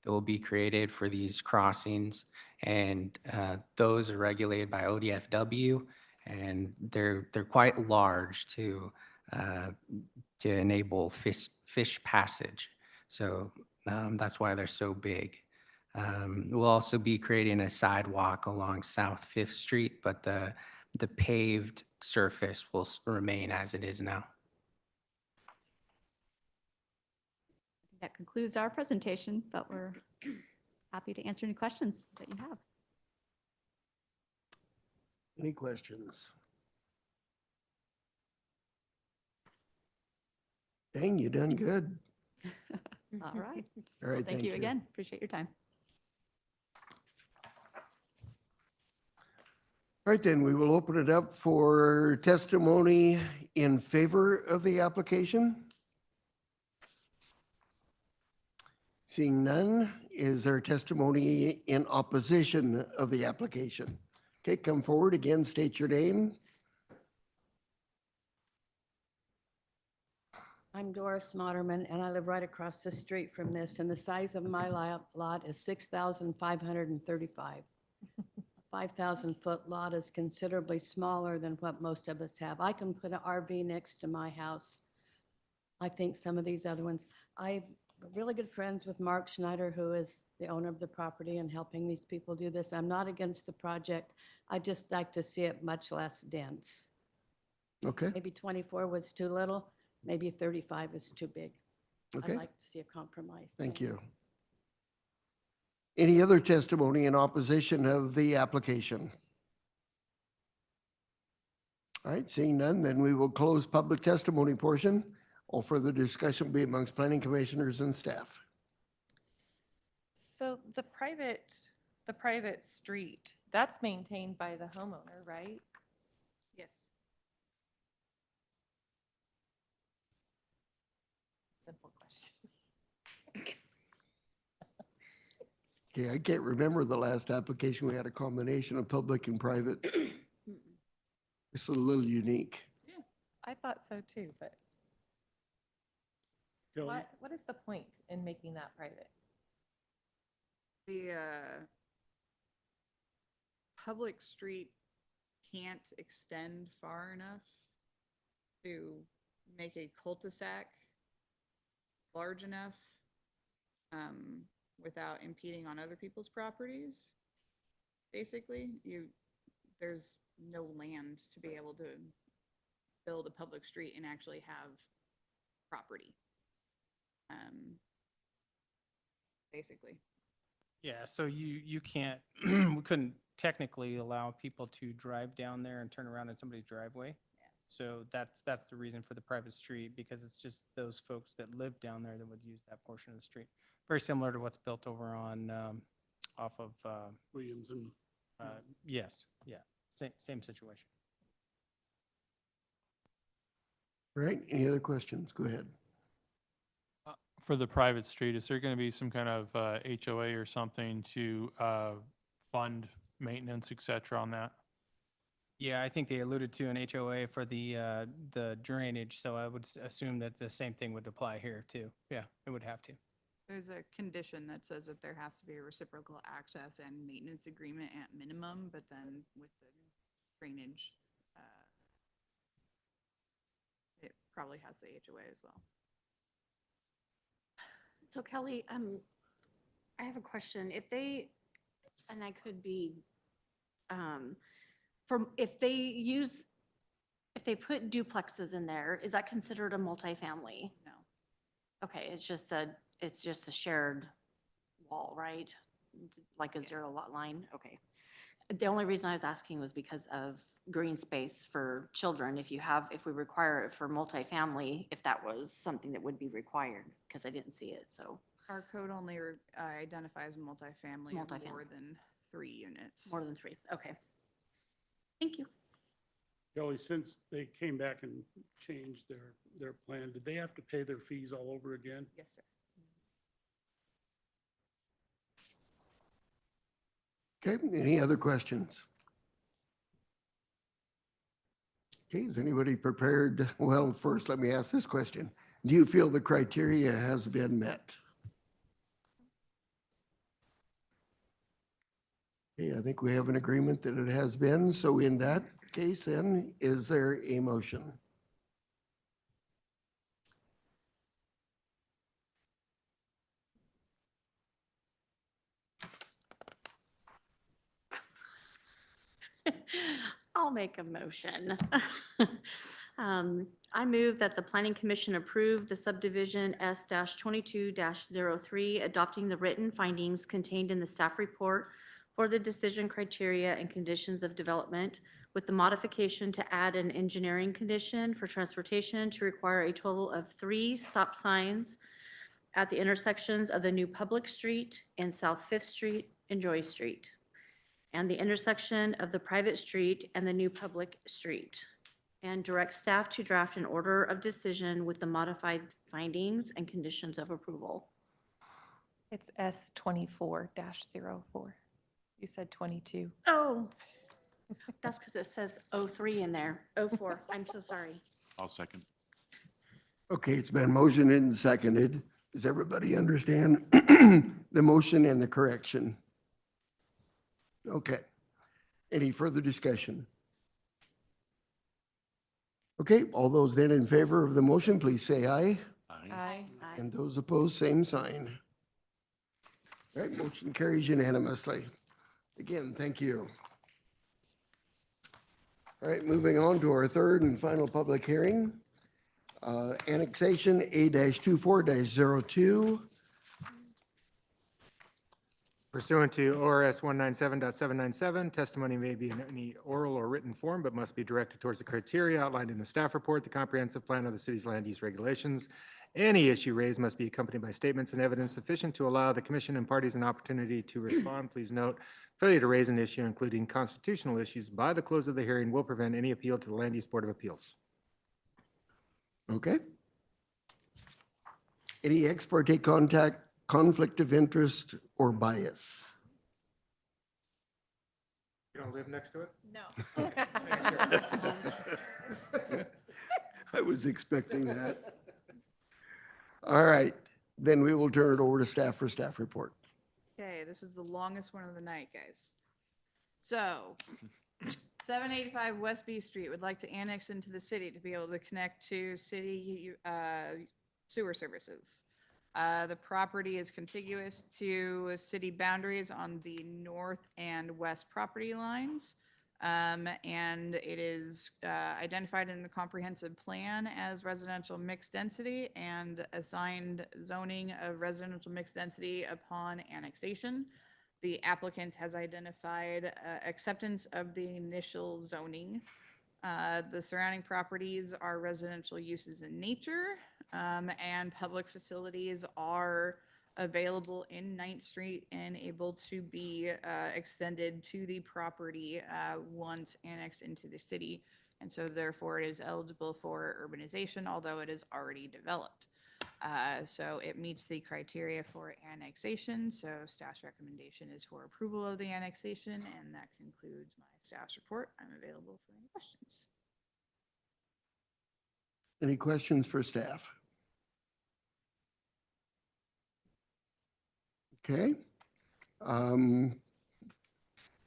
that will be created for these crossings. And those are regulated by ODFW, and they're quite large to enable fish passage. So that's why they're so big. We'll also be creating a sidewalk along South Fifth Street, but the paved surface will remain as it is now. That concludes our presentation, but we're happy to answer any questions that you have. Any questions? Dang, you done good. All right. All right, Thank you again. Appreciate your time. All right, then we will open it up for testimony in favor of the application. Seeing none, is there testimony in opposition of the application? Okay, come forward again, state your name. I'm Doris Moderman, and I live right across the street from this, and the size of my lot is 6,535. 5,000-foot lot is considerably smaller than what most of us have. I can put an RV next to my house. I think some of these other ones, I'm really good friends with Mark Schneider, who is the owner of the property and helping these people do this. I'm not against the project. I just like to see it much less dense. Okay, Maybe 24 was too little. Maybe 35 is too big. okay, I'd like to see a compromise. thank you. Any other testimony in opposition of the application? All right, seeing none, then we will close public testimony portion. All further discussion will be amongst planning commissioners and staff. So the private street, that's maintained by the homeowner, right? Yes. Simple question. Okay, I can't remember the last application. We had a combination of public and private. It's a little unique. I thought so too, but Kelly? what is the point in making that private? public street can't extend far enough to make a cul-de-sac large enough without impeding on other people's properties. Basically, there's no land to be able to build a public street and actually have property. Basically. Yeah, so you can't, we couldn't technically allow people to drive down there and turn around in somebody's driveway. So that's the reason for the private street, because it's just those folks that live down there that would use that portion of the street. Very similar to what's built over on, off of, Williams and yes, yeah, same situation. All right, any other questions? Go ahead. For the private street, is there going to be some kind of HOA or something to fund maintenance, et cetera, on that? Yeah, I think they alluded to an HOA for the drainage, so I would assume that the same thing would apply here too. Yeah, it would have to. There's a condition that says that there has to be a reciprocal access and maintenance agreement at minimum, but then with the drainage, it probably has the HOA as well. So Kelly, I have a question. If they, and I could be, if they put duplexes in there, is that considered a multifamily? No. Okay, it's just a shared wall, right? Like a zero lot line? Okay. The only reason I was asking was because of green space for children. If we require it for multifamily, if that was something that would be required, because I didn't see it, so. Our code only identifies multifamily of Multifamily. more than 3 units. More than 3, okay. Thank you. Kelly, since they came back and changed their plan, did they have to pay their fees all over again? Yes, sir. Okay, any other questions? Okay, is anybody prepared? Well, first, let me ask this question. Do you feel the criteria has been met? Okay, I think we have an agreement that it has been. So in that case, then, is there a motion? I'll make a motion. I move that the Planning Commission approve the subdivision S-22-03, adopting the written findings contained in the staff report for the decision criteria and conditions of development, with the modification to add an engineering condition for transportation to require a total of 3 stop signs at the intersections of the new Public Street and South Fifth Street and Joy Street, and the intersection of the private street and the new public street, and direct staff to draft an order of decision with the modified findings and conditions of approval. It's S-24-04. You said 22. Oh, that's because it says 03 in there. 04, I'm so sorry. I'll second. Okay, it's been motioned and seconded. Does everybody understand the motion and the correction? Okay. Any further discussion? Okay, all those then in favor of the motion, please say aye. Aye. Aye. And those opposed, same sign. All right, motion carries unanimously. Again, thank you. All right, moving on to our third and final public hearing. Annexation A-24-02. Pursuant to ORS 197.797, testimony may be in any oral or written form, but must be directed towards the criteria outlined in the staff report, the comprehensive plan of the city's land use regulations. Any issue raised must be accompanied by statements and evidence sufficient to allow the commission and parties an opportunity to respond. Please note, failure to raise an issue, including constitutional issues, by the close of the hearing will prevent any appeal to the Land Use Board of Appeals. Okay. Any ex parte contact, conflict of interest, or bias? You don't live next to it? No. I was expecting that. All right, then we will turn it over to staff for staff report. Okay, this is the longest one of the night, guys. So 785 West B Street would like to annex into the city to be able to connect to city sewer services. The property is contiguous to city boundaries on the north and west property lines. And it is identified in the comprehensive plan as residential mixed density and assigned zoning of residential mixed density upon annexation. The applicant has identified acceptance of the initial zoning. The surrounding properties are residential uses in nature, and public facilities are available in 9th Street and able to be extended to the property once annexed into the city. And so therefore it is eligible for urbanization, although it is already developed. So it meets the criteria for annexation. So staff's recommendation is for approval of the annexation, and that concludes my staff's report. I'm available for any questions. Any questions for staff? Okay. Then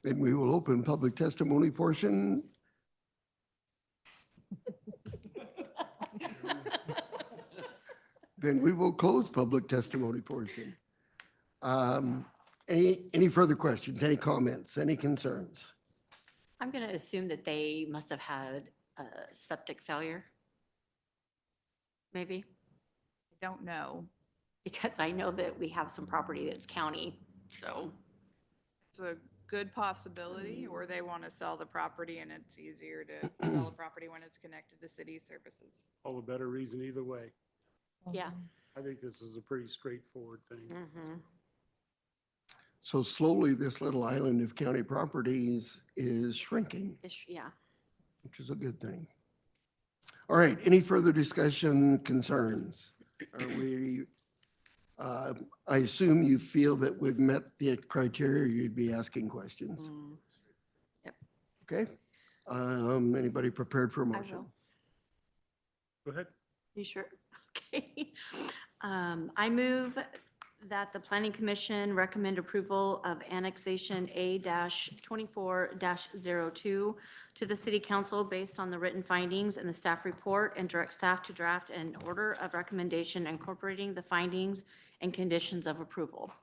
we will open public testimony portion. Then we will close public testimony portion. Any further questions, any comments, any concerns? I'm going to assume that they must have had a septic failure. Maybe, I don't know. because I know that we have some property that's county, so. It's a good possibility, or they want to sell the property and it's easier to sell a property when it's connected to city services. All the better reason either way. Yeah. I think this is a pretty straightforward thing. Mhm. So slowly, this little island of county properties is shrinking, Yeah. which is a good thing. All right, any further discussion, concerns? Are we, I assume you feel that we've met the criteria, you'd be asking questions. Mm. Yep. Okay? Anybody prepared for a I motion? will. Go ahead. You sure? Okay. I move that the Planning Commission recommend approval of annexation A-24-02 to the City Council based on the written findings in the staff report, and direct staff to draft an order of recommendation incorporating the findings and conditions of approval.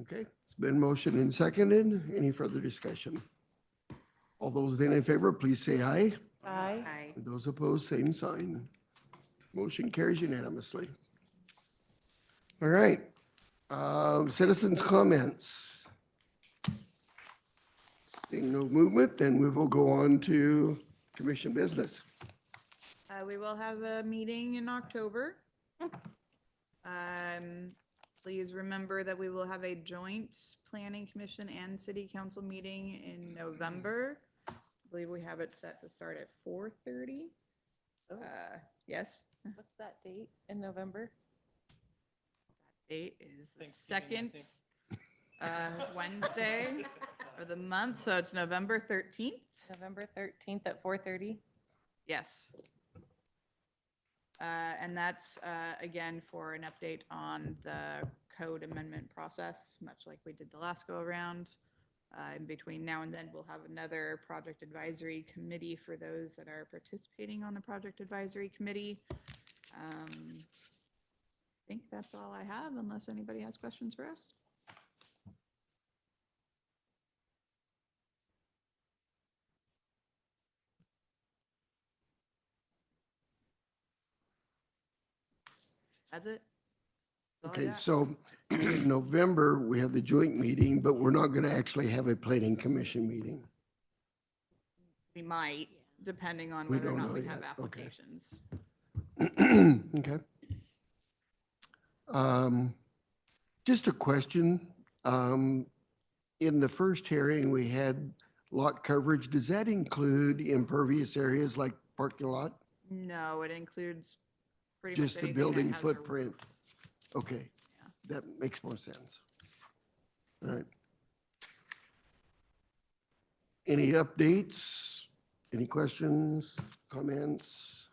Okay, it's been motioned and seconded. Any further discussion? All those then in favor, please say aye. Aye. Aye. And those opposed, same sign. Motion carries unanimously. All right, citizens' comments. Seeing no movement, then we will go on to commission business. We will have a meeting in October. Please remember that we will have a joint planning commission and city council meeting in November. I believe we have it set to start at 4:30. Yes, What's that date in November? date is the Thanksgiving, I second Wednesday of the month, so it's November 13th. November 13th at 4:30? Yes. And that's, again, for an update on the code amendment process, much like we did the last go-around. In between now and then, we'll have another project advisory committee for those that are participating on the project advisory committee. I think that's all I have, unless anybody has questions for us. That's it. That's all I Okay, got. so in November, we have the joint meeting, but we're not going to actually have a planning commission meeting. We might, depending on We whether or don't not know we yet. have Okay. applications. Okay. Just a question. In the first hearing, we had lot coverage. Does that include impervious areas like parking lot? No, it includes pretty much Just the anything that building has a footprint? roof. Okay, Yeah. that makes more sense. All right. Any updates? Any questions, comments?